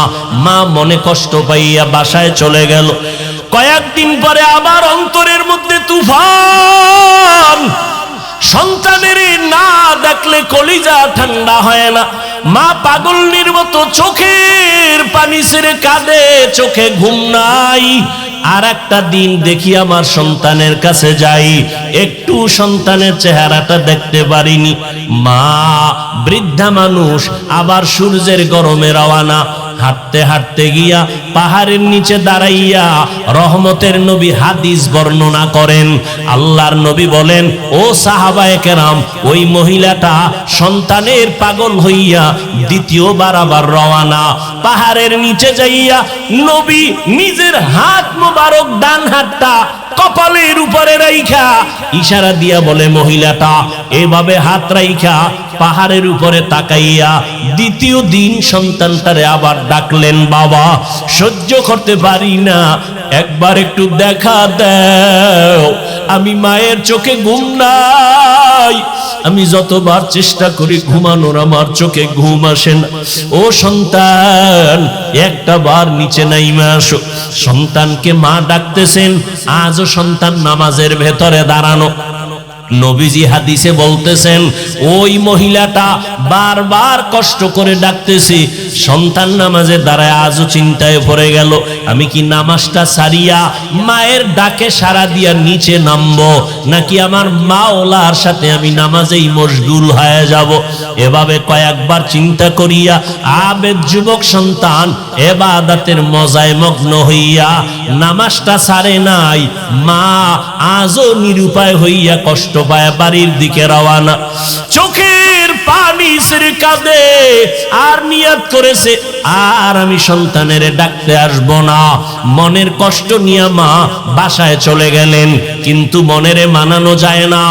মা মনে কষ্ট পাইয়া বাসায় চলে গেল। কয়েকদিন পরে আবার অন্তরের মধ্যে তুফান। সন্তানের না দেখলে কলিজা ঠান্ডা হয় না। মা পাগলনির মতো চোখের পানি ছেড়ে কাঁদে, চোখে ঘুম নাই। আর একটা দিন দেখি আমার সন্তানের কাছে যাই, একটু সন্তানের চেহারাটা দেখতে পারিনি। মা বৃদ্ধা মানুষ, আবার সূর্যের গরমে রওয়ানা। হাঁটতে হাঁটতে গিয়া পাহাড়ের নিচে দাঁড়াইয়া রহমতের নবী হাদিস বর্ণনা করেন। আল্লাহর নবী বলেন, ও সাহাবায়ে কেরাম, ওই মহিলাটা সন্তানের পাগল হইয়া দ্বিতীয়বার আবার রওয়ানা। পাহাড়ের নিচে যাইয়া নবী নিজের হাত মোবারক, ডান হাতটা কপালের উপরে রাইখা ইশারা দিয়া বলে, মহিলাটা এভাবে হাত রাইখা পাহাড়ের উপরে তাকাইয়া দ্বিতীয় দিন সন্তানটারে আবার ডাকলেন, বাবা সহ্য করতে পারি না, একবার একটু দেখা দাও। আমি মায়ের চোখে ঘুম নাই, আমি যতবার চেষ্টা করি ঘুমানোর, আমার চোখে ঘুম আসে না। ও সন্তান, একটা বার নিচে নাইমা আসো। সন্তানকে মা ডাকতেছেন, আজও সন্তান নামাজের ভেতরে দাঁড়ানো। নবীজি হাদিসে বলতেছেন, ওই মহিলাটা বারবার কষ্ট করে ডাকতেছি, সন্তান নামাজে দাঁড়ায় আজও চিন্তায় পড়ে গেল, আমি কি নামাজটা সারিয়া মায়ের ডাকে সাড়া দিয়া নিচে নামবো, নাকি আমার মাওলার সাথে আমি নামাজেই মশগুল হয়ে যাব। এভাবে কয়েকবার চিন্তা করিয়া আবেদ যুবক সন্তান ইবাদতের মজায় মগ্ন হইয়া নামাজটা সারে নাই। মা আজও নিরুপায় হইয়া কষ্ট পায় বাড়ির দিকে রওয়ানা। চোখের পানি ছেড়ে কাঁদে, আর নিয়ত করেছে আর আমি সন্তানের ডাকতে আসবো না। মনের কষ্ট নিয়ে মা বাসায় চলে গেলেন। কিন্তু মনেরে মানানো যায় না,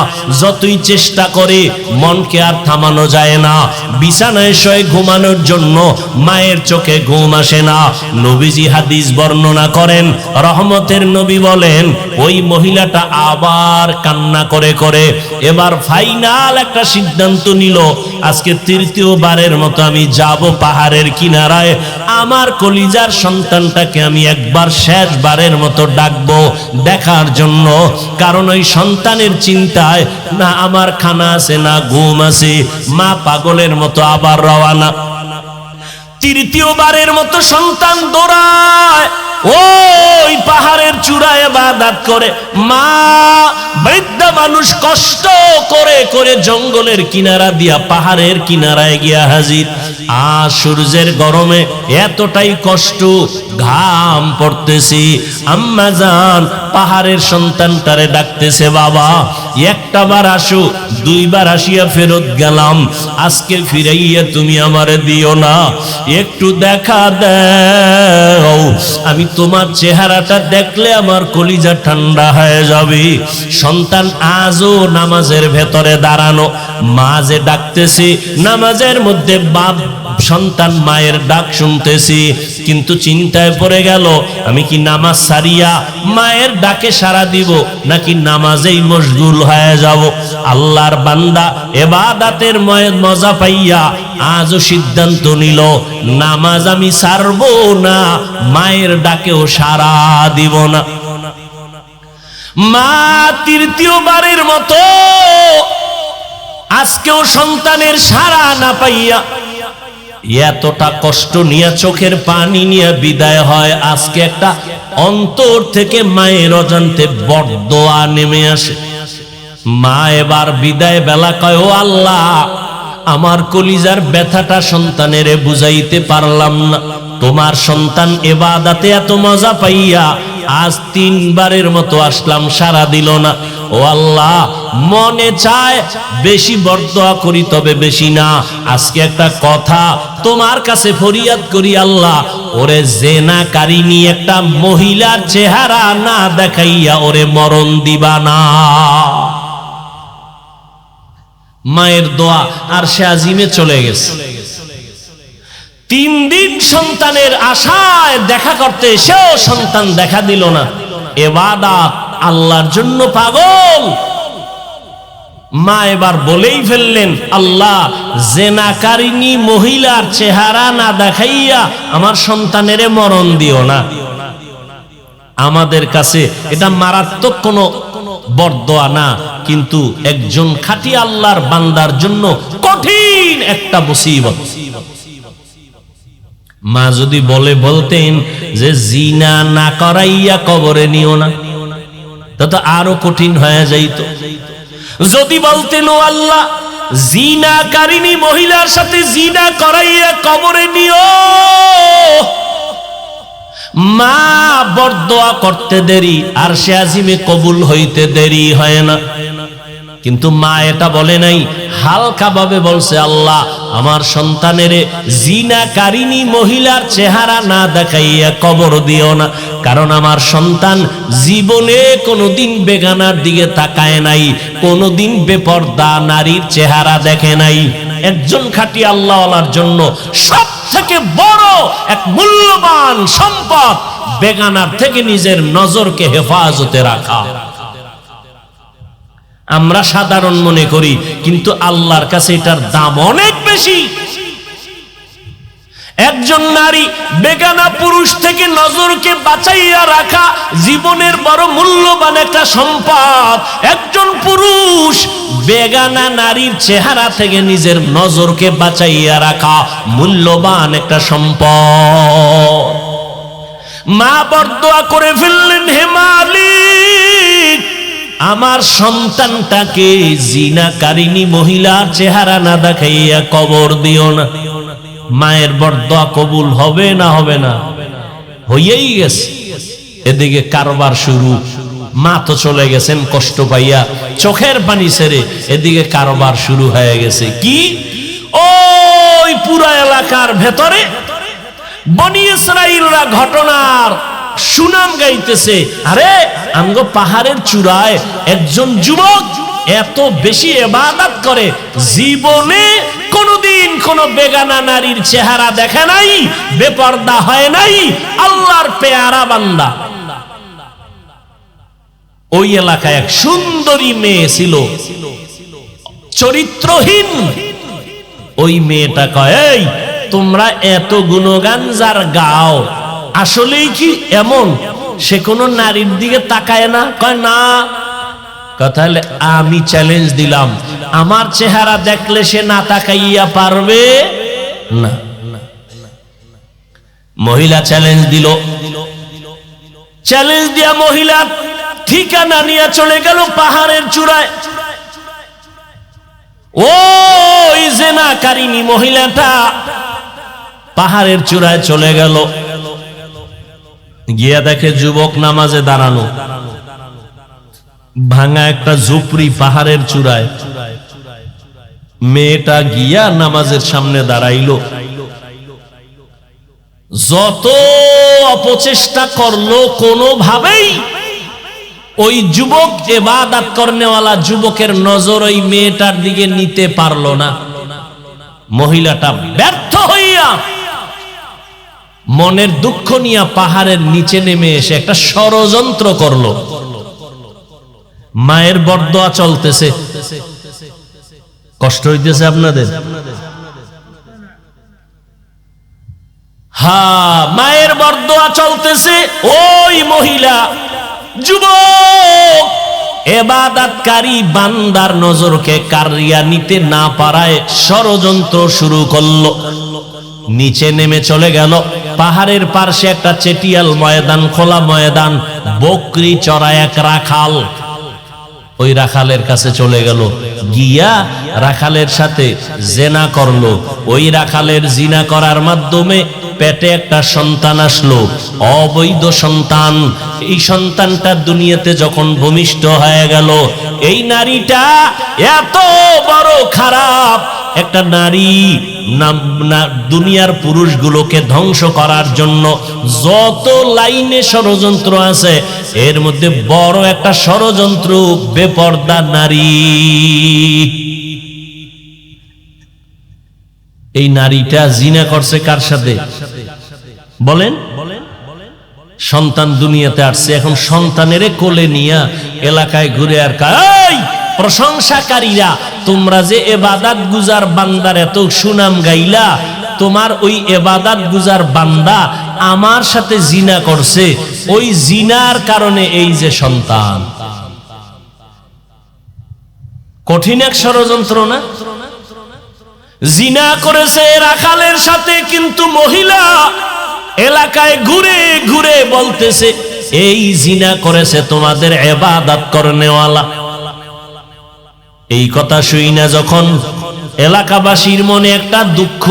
যতই চেষ্টা করে মনকে আর থামানো যায় না। বিছানায় শুয়ে ঘুমানোর জন্য মায়ের চোখে ঘুম আসে না। নবীজি হাদিস বর্ণনা করেন, রহমতের নবী বলেন, ওই মহিলাটা আবার কান্না করে করে এবার ফাইনাল একটা সিদ্ধান্ত নিল, আজকে তৃতীয়বারের মতো আমি যাব পাহাড়ের কিনারায়, আমার কলিজার সন্তানটাকে আমি একবার শেষবারের মতো ডাকবো দেখার জন্য। কারণ ওই সন্তানের চিন্তায় না আমার খানা আছে না ঘুম আছে। মা পাগলের মতো আবার রওয়ানা। তৃতীয়বারের মতো সন্তান দৌড়ায় ওই পাহাড়ের চূড়ায় ইবাদত করে। মা বৃদ্ধা মানুষ কষ্ট করে করে জঙ্গলের কিনারা দিয়া পাহাড়ের কিনারায় গিয়া হাজির। আর সূর্যের গরমে এতটাই কষ্ট, ঘাম পড়তেছি। আম্মা জান পাহাড়ের সন্তানটারে ডাকতেছে, বাবা একটা বার আসো। দুইবার আসিয়া ফেরত গেলাম, আজকে ফিরাইয়া তুমি আমারে দিও না, একটু দেখা দাও। আমি তোমার চেহারাটা দেখলে আমার কলিজা ঠান্ডা হয়ে যাবে। সন্তান আজও নামাজের ভেতরে দাঁড়ানো, মা যে ডাকতেছে নামাজের মধ্যে, বাপ সন্তান মায়ের ডাক শুনতেছি, কিন্তু চিন্তায় পড়ে গেল আমি কি নামাজ সারিয়া মায়ের ডাকে সাড়া দিব নাকি নামাজেই মশগুল হয়ে যাব। আল্লাহর বান্দা ইবাদতের মজা পাইয়া আজও সিদ্ধান্ত নিল নামাজ আমি ছাড়বো না, মায়ের ডাকেও সাড়া দিব না। মা তৃতীয়বারের মতো আজকেও সন্তানের সাড়া না পাইয়া এতটা কষ্ট নিয়ে চোখের পানি নিয়ে বিদায় হয়। আজকে একটা অন্তর থেকে মায়ের অজান্তে বরদোয়া নেমে আসে। মা এবার বিদায় বেলা কয়, ও আল্লাহ আমার কলিজার ব্যথাটা সন্তানের বুঝাইতে পারলাম না। তোমার সন্তান ইবাদতে এত মজা পাইয়া আজ তিনবারের মতো আসলাম, সাড়া দিল না। ও আল্লাহ মনে চায় বেশি বরদোয়া করি, তবে বেশি না। আজকে একটা কথা তোমার কাছে ফরিয়াদ করি, আল্লাহ ওরে জেনাকারিনী একটা মহিলার চেহারা না দেখাইয়া ওরে মরণ দিবা না। মায়ের দোয়া আর সে আজিমে চলে গেছে। 3 দিন সন্তানের আশায় দেখা করতে সেও সন্তান দেখা দিল না। ইবাদত আল্লাহর জন্য পাগল। মা এবার বলেই ফেললেন, আল্লাহ জেনাকারিনী মহিলার চেহারা না দেখাইয়া আমার সন্তানের মরণ দিও না। আমাদের কাছে এটা মারাত্মক কোনো বরদোয়া না, কিন্তু একজন খাঁটি আল্লাহর বান্দার জন্য কঠিন একটা মুসিবত। মা যদি বলতেন যে জিনা না করাইয়া কবরে নিও না, তা তো আরো কঠিন হয়ে যাইত। যদি বলতেন ও আল্লাহ জিনাকারিনী মহিলার সাথে জিনা করাইয়া কবরে নিও, মা বরদোয়া করতে দেরি আর সে আজিমে কবুল হইতে দেরি হয় না। কিন্তু মা এটা বলে নাই, হালকা ভাবে বলছে, আল্লাহ আমার সন্তানের জিনাকারিনী মহিলার চেহারা না দেখাইয়া কবর দিও না। কারণ আমার সন্তান জীবনে কোনোদিন বেগানার দিকে তাকায় নাই, কোনোদিন বেপরদা নারীর চেহারা দেখে নাই। একজন খাঁটি আল্লাহওয়ালার জন্য সব থেকে বড় এক মূল্যবান সম্পদ বেগানার থেকে নিজের নজরকে হেফাজতে রাখা। আমরা সাধারণ মনে করি, কিন্তু আল্লাহর কাছে এটার দাম অনেক বেশি। একজন নারী বেগানা পুরুষ থেকে নজরকে বাঁচাইয়া রাখা জীবনের বড় মূল্যবান একটা সম্পদ। একজন পুরুষ বেগানা নারীর চেহারা থেকে নিজের নজরকে বাঁচাইয়া রাখা মূল্যবান একটা সম্পদ। মা বরদোয়া করে ফেললেন, হে মালিক আমার সন্তানটাকে জিনাকারিনী মহিলার চেহারা না দেখাইয়া কবর দিও না। মায়ের বরদোয়া কবুল হবে না? হবে না, হইয়াই গেছে। এদিকে কারবার শুরু। মা তো চলে গেছেন কষ্ট পাইয়া, চোখের পানি ছেড়ে, এদিকে কারবার শুরু হয়ে গেছে। কি ওই পুরা এলাকার ভেতরে বনি ইসরাইলরা ঘটনার সুনাম গাইতেছে। আরে আমগো পাহাড়ের চূড়ায় একজন যুবক এত বেশি ইবাদত করে, জীবনে কোনদিন কোন বেগানা নারীর চেহারা দেখে নাই, বেপরদা হয় নাই, আল্লাহর পেয়ারা বান্দা। ওই এলাকায় এক সুন্দরী মেয়ে ছিল, চরিত্রহীন। ওই মেয়েটা কয়, এই তোমরা এত গুণগান যার গাও, আসলেই কি এমন? সে কোনো নারীর দিকে তাকায় না? কয় না। কথা হলে আমি চ্যালেঞ্জ দিলাম, আমার চেহারা দেখলে সে না তাকাইয়া পারবে না। মহিলা চ্যালেঞ্জ দিল, চ্যালেঞ্জ দিয়া মহিলা ঠিকানা নিয়ে চলে গেল পাহাড়ের চূড়ায়। ওই জেনাকারিনী মহিলাটা পাহাড়ের চূড়ায় চলে গেল, গিয়া দেখে যুবক নামাজে দাঁড়ানো, ভাঙা একটা ঝুপড়ি পাহাড়ের চূড়ায়। মেয়েটা গিয়া নামাজের সামনে দাঁড়াইলো, যত অপচেষ্টা করলো কোনোভাবেই ওই যুবক, ইবাদত করনেওয়ালা যুবকের নজর ওই মেয়েটার দিকে নিতে পারলো না। মহিলাটা ব্যর্থ হইয়া মনের দুঃখ নিয়ে পাহাড়ের নিচে নেমে এসে একটা ষড়যন্ত্র করলো। মায়ের বরদোয়া চলতেছে, কষ্ট হইতেছে আপনাদের? হ্যাঁ, মায়ের বরদোয়া চলতেছে। ওই মহিলা যুবক ইবাদতকারী বান্দার নজরকে কারিয়া নিতে না পারায় ষড়যন্ত্র শুরু করলো। নিচে নেমে চলে গেল। পাহাড়ের পাশে একটা চেটিয়াল ময়দান, খোলা ময়দান, বকরি চড়ায় এক রাখাল। ওই রাখালের কাছে চলে গেল, গিয়া রাখালের সাথে জিনা করলো। ওই রাখালের জিনা করার মাধ্যমে পেটে একটা সন্তান আসলো, অবৈধ সন্তান। এই সন্তানটা দুনিয়াতে যখন ভূমিষ্ঠ হয়ে গেল, এই নারীটা এত বড় খারাপ একটা নারী, দুনিয়ার পুরুষগুলোকে ধ্বংস করার জন্য যত লাইনে ষড়যন্ত্র আছে, এর মধ্যে বড় একটা ষড়যন্ত্র বেপরদা নারী। এই নারীটা জিনা করছে কার সাথে বলেন? সন্তান দুনিয়াতে আসছে, এখন সন্তানের কোলে নিয়া এলাকায় ঘুরে আর এই প্রশংসাকারীরা, তোমরা যে ইবাদত গুজার বান্দার এত সুনাম গাইলা, তোমার ওই ইবাদত গুজার বান্দা আমার সাথে জিনা করছে, ওই জিনার কারণে এই যে সন্তান। কঠিন এক ষড়যন্ত্র না? জিনা করেছে রাখালের সাথে, কিন্তু মহিলা এলাকায় ঘুরে ঘুরে বলতেছে এই জিনা করেছে তোমাদের ইবাদত করনেওয়ালা। এই কথা শুই না যখন এলাকাবাসীর মনে একটা দুঃখ,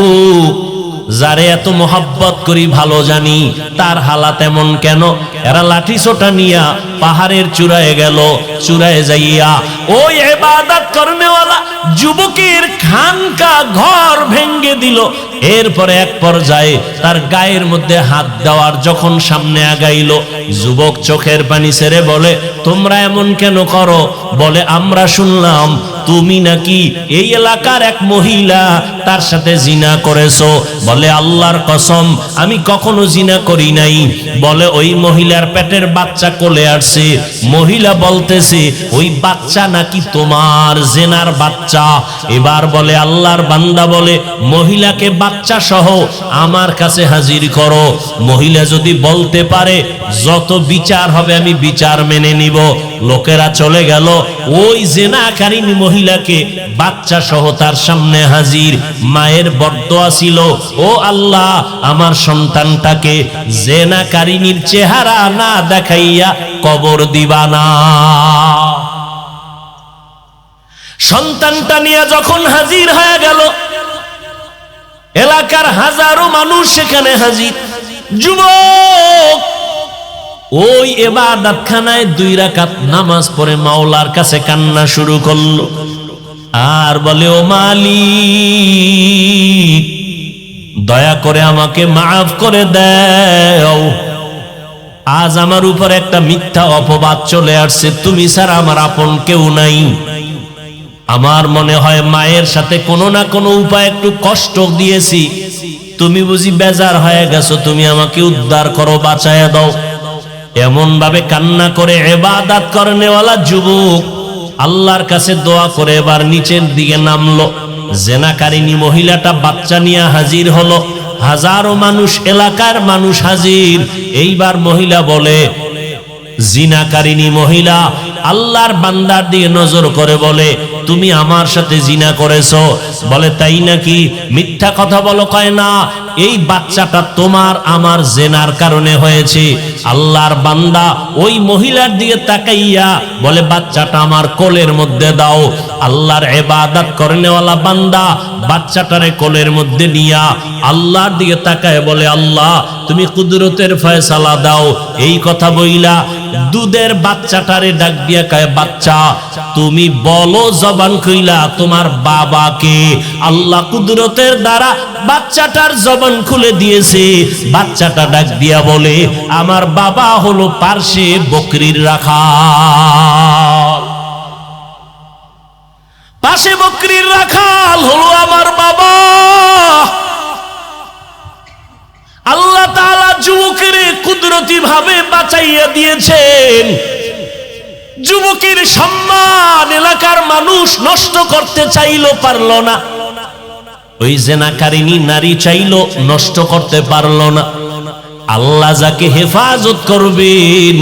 যারে এত মোহাব্বত করি ভালো জানি তার হালাত এমন কেন? এরা লাঠি সোটা নিয়া পাহাড়ের চূড়ায় গেল। চূড়ায় যাইয়া ওই ইবাদত করনেওয়ালা যুবকের খানকা ঘর ভেঙ্গে দিল। এরপরে এক পর্যায়ে তার গায়ের মধ্যে হাত দেওয়ার যখন সামনে আগাইল, যুবক চোখের পানি ছেড়ে বলে, তোমরা এমন কেন করো? বলে, আমরা শুনলাম তুমি নাকি এই এলাকার এক মহিলা, তার সাথে জিনা করেছো। বলে, আল্লাহর কসম আমি কখনো জিনা করি নাই। বলে, ওই মহিলার পেটের বাচ্চা কোলে আসছে। মহিলা বলতেছে ওই বাচ্চা নাকি তোমার জেনার বাচ্চা। এবার বলে, আল্লাহর বান্দা বলে, মহিলাকে বাচ্চা সহ আমার কাছে হাজির করো। মহিলা যদি বলতে পারে যত বিচার হবে আমি বিচার মেনে নিব। লোকেরা চলে গেল, ওই জেনাকারিনী মহিলাকে বাচ্চা সহ তার সামনে হাজির। মায়ের বরদোয়া ছিল, ও আল্লাহ আমার সন্তানটাকে জেনাকারিনীর চেহারা না দেখাইয়া কবর দিবা না। সন্তানটা নিয়ে যখন হাজির হয়ে গেল, এলাকার হাজারো মানুষ সেখানে হাজির। যুবক ওই ইবাদতখানায় 2 রাকাত নামাজ পড়ে মাওলার কাছে কান্না শুরু করলো আর বলে, ও মালিক দয়া করে আমাকে মাফ করে দাও। আজ আমার উপর একটা মিথ্যা অপবাদ চলে আসছে, তুমি ছাড়া আমার আপন কেউ নাই। আমার মনে হয় মায়ের সাথে কোনো না কোনো উপায় একটু কষ্ট দিয়েছি, তুমি বুঝি বেজার হয়ে গেছো, তুমি আমাকে উদ্ধার করো, বাঁচায়া দাও। এমন ভাবে কান্না করে ইবাদত করনেওয়ালা যুবক আল্লাহর কাছে দোয়া করে এবার নিচের দিকে নামলো। জেনাকারিনী মহিলাটা বাচ্চা নিয়ে হাজির হলো, হাজারো মানুষ, এলাকার মানুষ হাজির। এইবার মহিলা বলে, জিনাকারিনী মহিলা আল্লাহর বান্দার দিকে নজর করে বলে, তুমি আমার সাথে জিনা করেছো। বলে, তাই নাকি? মিথ্যা কথা বলো। কয় না, এই বাচ্চাটা তোমার আমার জেনার কারণে হয়েছে। আল্লাহর বান্দা ওই মহিলার দিকে তাকাইয়া বলে, বাচ্চাটা আমার কোলের মধ্যে দাও। আল্লাহর ইবাদত করনেওয়ালা বান্দা বাচ্চাটারে কোলের মধ্যে নিয়া আল্লাহর দিকে তাকায় বলে, আল্লাহ তুমি কুদরতের ফয়সালা দাও। এই কথা বইলা দুধের বাচ্চাটারে ডাক দিয়া কয়, বাচ্চা তুমি বলো জবান কইলা তোমার বাবাকে। আল্লাহ কুদরতের দ্বারা বাচ্চাটার জবান খুলে দিয়েছে। বাচ্চাটা ডাক দিয়া বলে, আমার বাবা হলো পার্শ্বে বকরির রাখাল, পাশে বকরির রাখাল হলো আমার বাবা। আল্লাহ তাআলা যুবকের কুদরতি ভাবে বাঁচাইয়া দিয়েছেন। যুবকের সম্মান এলাকার মানুষ নষ্ট করতে চাইলো, পারলো না। ওই জেনাকারিনী নারী চাইলো, নষ্ট করতে পারলো না। আল্লাহ যাকে হেফাজত করবেন,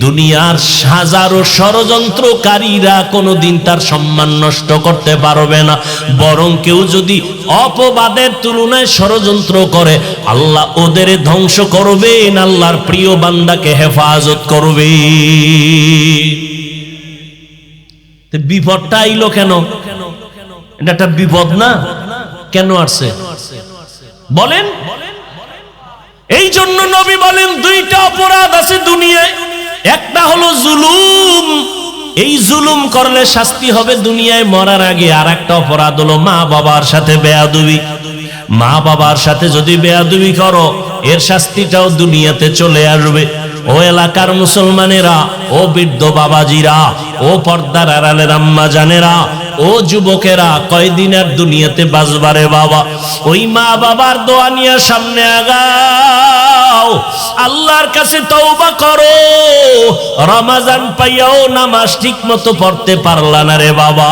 দুনিয়ার হাজারো ষড়যন্ত্রকারীরা কোনোদিন তার সম্মান নষ্ট করতে পারবে না। বরং কেউ যদি অপবাদের তুলনায় ষড়যন্ত্র করে, আল্লাহ ওদের ধ্বংস করবেন, আল্লাহর প্রিয় বান্দাকে হেফাজত করবে। বিপদটা আইলো কেন? এটা একটা বিপদ না? কেন আসছে বলেন? এই জন্য নবী বলেন, দুইটা অপরাধ আছে দুনিয়ায়। একটা হলো জুলুম, এই জুলুম করলে শাস্তি হবে দুনিয়ায় মরার আগে। আর একটা অপরাধ হলো মা বাবার সাথে বেয়াদবি। মা বাবার সাথে যদি বেয়াদবি করো, এর শাস্তিটাও দুনিয়াতে চলে আসবে। ও এলাকার মুসলমানেরা, ও বৃদ্ধ বাবাজিরা, ও পর্দার আড়ালের আম্মা জানেরা, ও যুবকেরা, কয়দিন আর দুনিয়াতে বাঁচবারে বাবা। ওই মা বাবার দোয়া নিয়ে সামনে আগাও, আল্লাহর কাছে তওবা করো। রমজান পাইয়াও নামাজ ঠিক মতো পড়তে পারলা না রে বাবা।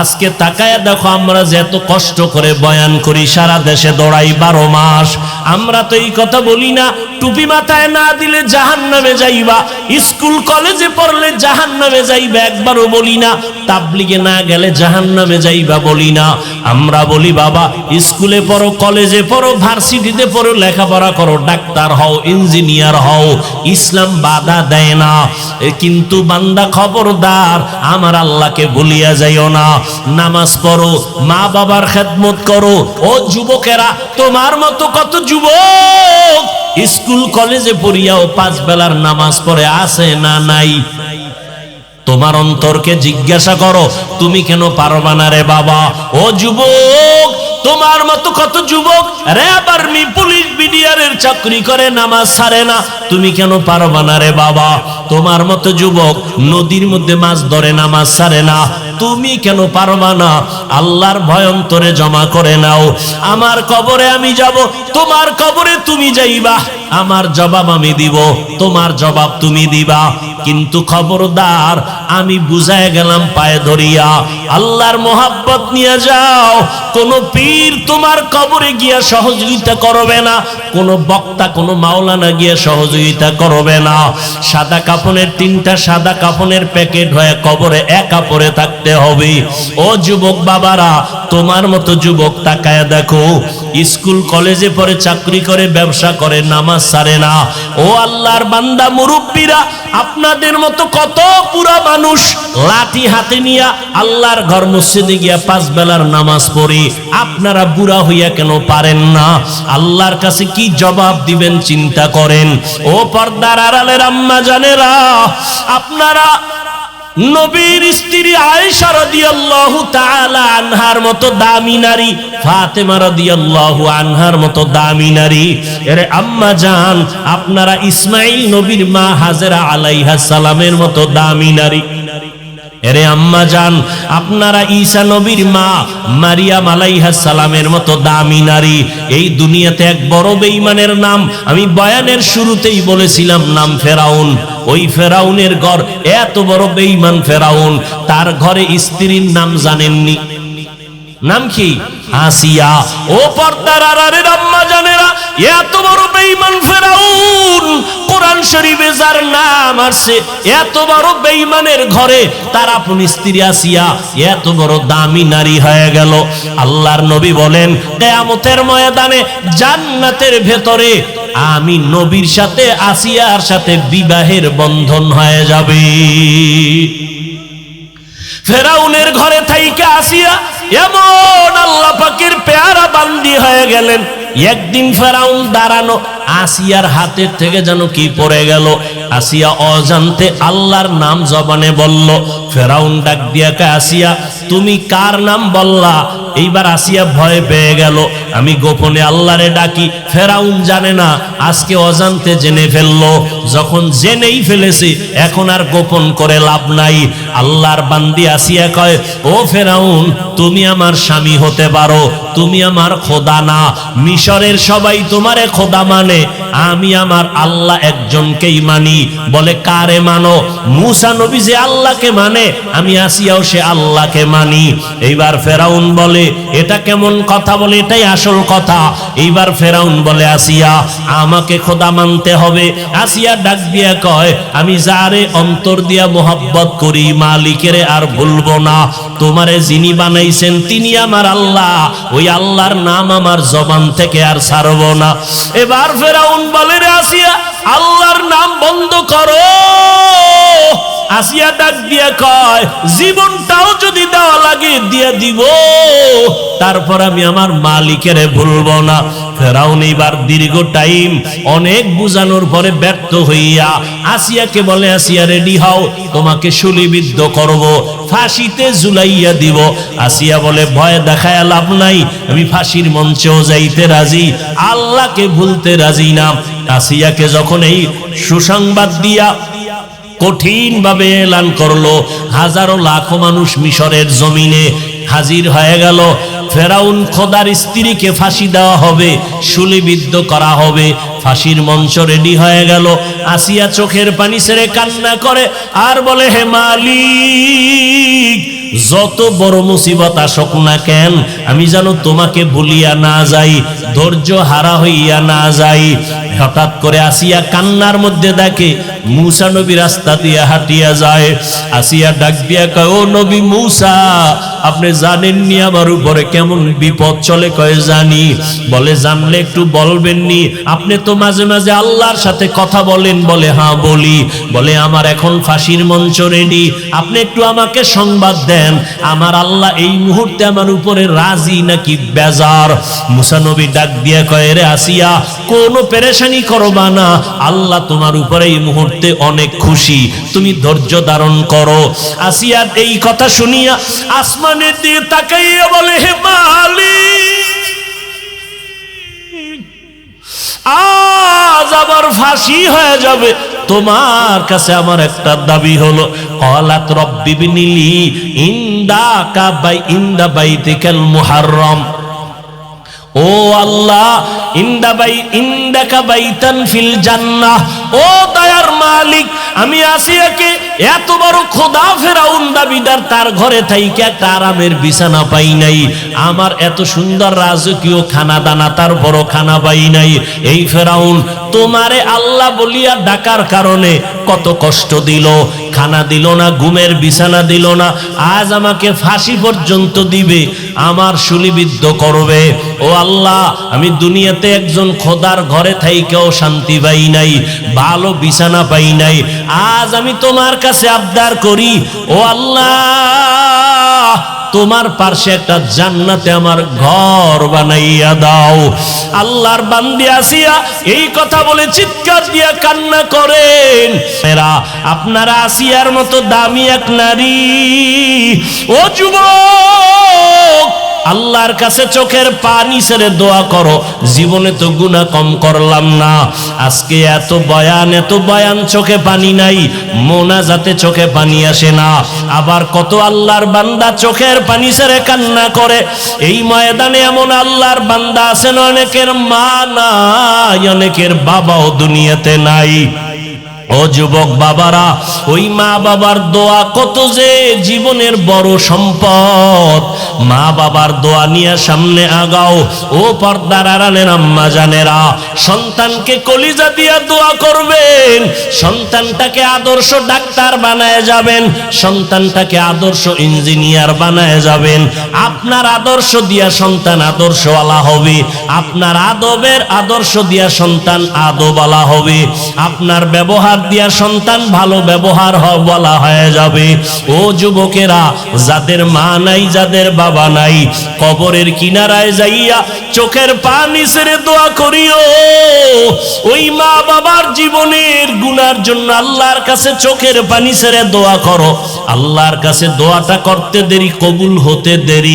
আজকে তাকায়া দেখো, আমরা যে এত কষ্ট করে বয়ান করি, সারা দেশে দৌড়াই 12 মাস, আমরা তো এই কথা বলি না টুপি মাথায় না দিলে জাহান্নামে যাইবা, স্কুল কলেজে পড়লে জাহান্নামে যাইবা, একবারও বলি না তাবলিগে না গেলে জাহান্নামে যাইবা, বলি না। আমরা বলি বাবা স্কুলে পড়ো, কলেজে পড়ো, ভার্সিটিতে পড়ো, লেখাপড়া করো, ডাক্তার হও, ইঞ্জিনিয়ার হও, ইসলাম বাধা দেয় না। কিন্তু বান্দা খবরদার, আমার আল্লাহকে ভুলিয়া যাইও না। নামাজ পড়ো, মা বাবার খেদমত করো। ও যুবকেরা, তোমার মতো কত যুবক স্কুল কলেজে পড়িয়াও 5 বেলার নামাজ পড়ে আছে না নাই? তোমার অন্তরকে জিজ্ঞাসা করো, তুমি কেন পারবা না রে বাবা? ও যুবক, তোমার মতো কত যুবক র‍্যাব, আর্মি, পুলিশ, বিডিআরের চাকরি করে, নামাজ ছাড়ে না, তুমি কেন পারবা না রে বাবা? তোমার মতো যুবক নদীর মধ্যে মাছ ধরে, নামাজ ছাড়ে না, তুমি কেন পারবা না? আল্লাহর ভয় অন্তরে জমা করে নাও। আমার কবরে আমি যাব, তোমার কবরে তুমি যাইবা, আমার জবাব আমি দিব, তোমার জবাব তুমি দিবা। কিন্তু খবরদার, আমি বুঝায় গেলাম পায়ে ধরিয়া, আল্লাহর মোহাব্বত নিয়ে যাও। কোন পীর তোমার কবরে গিয়া সহযোগিতা করবে না, কোন বক্তা, কোন মাওলানা গিয়া সহযোগিতা করবে না। সাদা কাফনের 3টা সাদা কাফনের প্যাকেট হয়ে কবরে একা পড়ে থাকতে হবে। ও যুবক বাবারা, তোমার মতো যুবক তাকায় দেখো, স্কুল কলেজে পড়ে, চাকরি করে, ব্যবসা করে, নামাজ ছাড়ে না। ও আল্লাহর বান্দা মুরব্বীরা, আপনাদের মতো কত পুরা মানুষ লাঠি হাতে নিয়া আল্লাহর ঘর মসজিদে গিয়া 5 বেলার নামাজ পড়ি, আপনারা বুড়া হইয়া কেন পারেন না? আল্লাহর কাছে কি জবাব দিবেন চিন্তা করেন। ও পর্দার আড়ালের আম্মা জানেরা, আপনারা নবীর স্ত্রী আয়েশা রাদিয়াল্লাহু তাআলা আনহার মতো দামি নারী, ফাতেমা রাদিয়াল্লাহু আনহার মতো দামি নারী। এর আম্মা জান, আপনারা ইসমাঈল নবীর মা হাজেরা আলাইহা সালামের মতো দামি নারী। এরে আম্মা জান, আপনারা ঈসা নবীর মা মারিয়াম আলাইহাস সালামের মতো দামি নারী। এই দুনিয়াতে এক বড় বেঈমানের নাম আমি বয়ানের শুরুতেই বলেছিলাম, নাম ফেরাউন। ওই ফেরাউনের ঘর, এত বড় বেঈমান ফেরাউন, তার ঘরে স্ত্রীর নাম জানেননি? নাম কি? আসিয়া। ও পর্দার আড়ালের আম্মা জানেরা, এত বড় বেঈমান ফেরাউন, কোরআন শরীফে যার নাম আসছে, এত বড় বেঈমানের ঘরে তার আপন স্ত্রী আসিয়া এত বড় দামি নারী হয়ে গেল। আল্লাহর নবী বলেন, কিয়ামতের ময়দানে জান্নাতের ভেতরে আমি নবীর সাথে আসিয়ার সাথে বিবাহের বন্ধন হয়ে যাবে। ফেরাউনের ঘরে থাইকা আসিয়া এমন আল্লাহ পাকের পেয়ারা বান্দি হয়ে গেলেন। একদিন ফেরাউন দাঁড়ানো, আসিয়ার হাতের থেকে যেন কি পড়ে গেল। আসিয়া অজান্তে আল্লাহর নাম জবানে বলল। ফেরাউন ডাক দিয়া কে, আসিয়া তুমি কার নাম বললা? এইবার আসিয়া ভয় পেয়ে গেল। আমি গোপনে আল্লাহরে ডাকি, ফেরাউন জানে না, আজকে অজান্তে জেনে ফেললো। যখন জেনেই ফেলেছে, এখন আর গোপন করে লাভ নাই। আল্লাহর বান্দি আসিয়া কয়, ও ফেরাউন, তুমি আমার স্বামী হতে পারো, তুমি আমার খোদা না। মিশরের সবাই তোমারে খোদা মানে, আমি আমার আল্লাহ একজনকেই মানি। বলে কারে মানো? মুসা নবী যে আল্লাহকে মানে, আমি আসিয়াও সে আল্লাহকে মানি। এইবার ফেরাউন বলে, এটা কেমন কথা? বলে এটাই আসল কথা। এইবার ফেরাউন বলে, আসিয়া আমাকে খোদা মানতে হবে। আসিয়া ডাক দিয়া কয়, আমি যারে অন্তর দিয়া মোহাব্বত করি, মালিকেরে আর ভুলবো না। তোমারে যিনি বানাইছেন তিনি আমার আল্লাহ, ওই আল্লাহর নাম আমার জবান থেকে আর ছাড়বো না। এবার ফেরাউন বলে, রে আসিয়া, আল্লাহর নাম বন্ধ করো। আসিয়া ডাক দিয়া কয়, জীবনটাও যদি দেওয়া লাগে দিয়ে দিব, তারপর আমি আমার মালিকের ভুলবো না। ফেরাউন এবার দীর্ঘ টাইম অনেক বুঝানোর পরে ব্যর্থ হইয়া আসিয়াকে বলে, আসিয়া রেডি হও, তোমাকে শুলিবিদ্ধ করব, ফাঁসিতে ঝুলাইয়া দিব। আসিয়া বলে, ভয় দেখায় লাভ নাই, আমি ফাঁসির মঞ্চেও যাইতে রাজি, আল্লাহকে ভুলতে রাজি না। আসিয়াকে যখন এই সুসংবাদ দিয়া কঠিন ভাবে এলান করলো, হাজারো লাখো মানুষ মিশরের জমিনে হাজির হয়ে গেল। ফেরাউন খোদার স্ত্রীকে ফাঁসি দেওয়া হবে, শুলিবিদ্ধ করা হবে, ফাঁসির মঞ্চ রেডি হয়ে গেল। আসিয়া চোখের পানি ছেড়ে কান্না করে আর বলে, হে মালিক, যত বড় মুসিবত আসুক না কেন, আমি যেন তোমাকে ভুলিয়া না যাই, ধৈর্য হারা হইয়া না যাই। হঠাৎ করে আসিয়া কান্নার মধ্যে দেখে মুসা নবী রাস্তা দিয়ে হাঁটিয়া যায়। আসিয়া ডাক দিয়া কয়, ও নবী মুসা, আপনি জানেননি আমার উপরে কেমন বিপদ চলে? কয় জানি। বলে, জানলে একটু বলবেননি? আপনি তো মাঝে মাঝে আল্লাহর সাথে কথা বলেন। বলে, হ্যাঁ বলি। বলে, আমার এখন ফাঁসির মঞ্চ রেডি, আপনি একটু আমাকে সংবাদ দেন, আমার আল্লাহ এই মুহূর্তে আমার উপরে রাজি নাকি বেজার? মুসা নবী ডাক দিয়া কয়, রে আসিয়া, কোনো পেরেশানি করবা না, আল্লাহ তোমার উপরে এই মুহূর্তে অনেক খুশি, তুমি ধৈর্য ধারণ করো। আসিয়া এই কথা শুনিয়া আসমানের দিকে তাকাইয়া বলে, হে মালিক, আজ আমার ফাঁসি হয়ে যাবে, তোমার কাছে আমার একটা দাবি হলো। ক্বালাত রব্বি বিনিলি ইনদাকা ইনদা বাইতিকাল মুহাররম। ও আল্লাহ, ইনদাকা বাইতান ফিল জান্নাহ। ও দয়ার মালিক, আমি আসিয়াকে এত বড় খোদা ফেরাউন দাবিদার, তার ঘরে থাইকে একটা আরামের বিছানা পাই নাই, আমার এত সুন্দর রাজকীয় খানা দানা, তার বড় খানা পাই নাই। এই ফেরাউন তোমারে আল্লাহ বলিয়া ডাকার কারণে কত কষ্ট দিল, খানা দিল না, ঘুমের বিছানা দিল না, আজ আমাকে ফাঁসি পর্যন্ত দিবে, আমার শুলিবিদ্ধ করবে। ও আল্লাহ, আমি দুনিয়াতে একজন খোদার ঘরে থাইকেও শান্তি পাই নাই, ভালো বিছানা পাই নাই, আজ আমি তোমার কাছে আবদার করি, ও আল্লাহ, তোমার পাশে একটা জান্নাতে আমার ঘর বানাইয়া দাও। আল্লাহর বান্দি আসিয়া এই কথা বলে চিৎকার দিয়া কান্না করেন। আপনারা আসিয়ার মতো দামি এক নারী, ও যুবক, আল্লাহর কাছে চোখের পানি ছেড়ে দোয়া করো। জীবনে তো গুনাহ কম করলাম না, আজকে এত বয়ান চোখে পানি নাই, মোনাজাতে চোখে পানি আসে না। আবার কত আল্লাহর বান্দা চোখের পানি ছেড়ে কান্না করে। এই ময়দানে এমন আল্লাহর বান্দা আছেন অনেকের মা নাই, অনেকের বাবাও দুনিয়াতে নাই। ও যুবক বাবারা, ওই মা বাবার দোয়া কত যে জীবনের বড় সম্পদ। মা বাবার দোয়া নিয়ে সামনে আগাও। ও পর্দার আড়ালের আম্মা জানেরা, সন্তানকে কলিজা দিয়া দোয়া করবেন, সন্তানটাকে আদর্শ ডাক্তার বানায় যাবেন, সন্তানটাকে আদর্শ ইঞ্জিনিয়ার বানায় যাবেন। আপনার আদর্শ দিয়া সন্তান আদর্শওয়ালা হবে, আপনার আদবের আদর্শ দিয়া সন্তান আদবওয়ালা হবে, আপনার ব্যবহার দিয়া সন্তান ভালো ব্যবহার বলা হয়ে যাবে। ও যুবকেরা, যাদের মা নাই, যাদের বাবা নাই, কবরের কিনারায় যাইয়া চোখের পানি ছেড়ে দোয়া করিও। ওই মা বাবার জীবনের গুনার জন্য আল্লাহর কাছে চোখের পানি ছেড়ে দোয়া করো। আল্লাহর কাছে দোয়াটা করতে দেরি, কবুল হতে দেরি।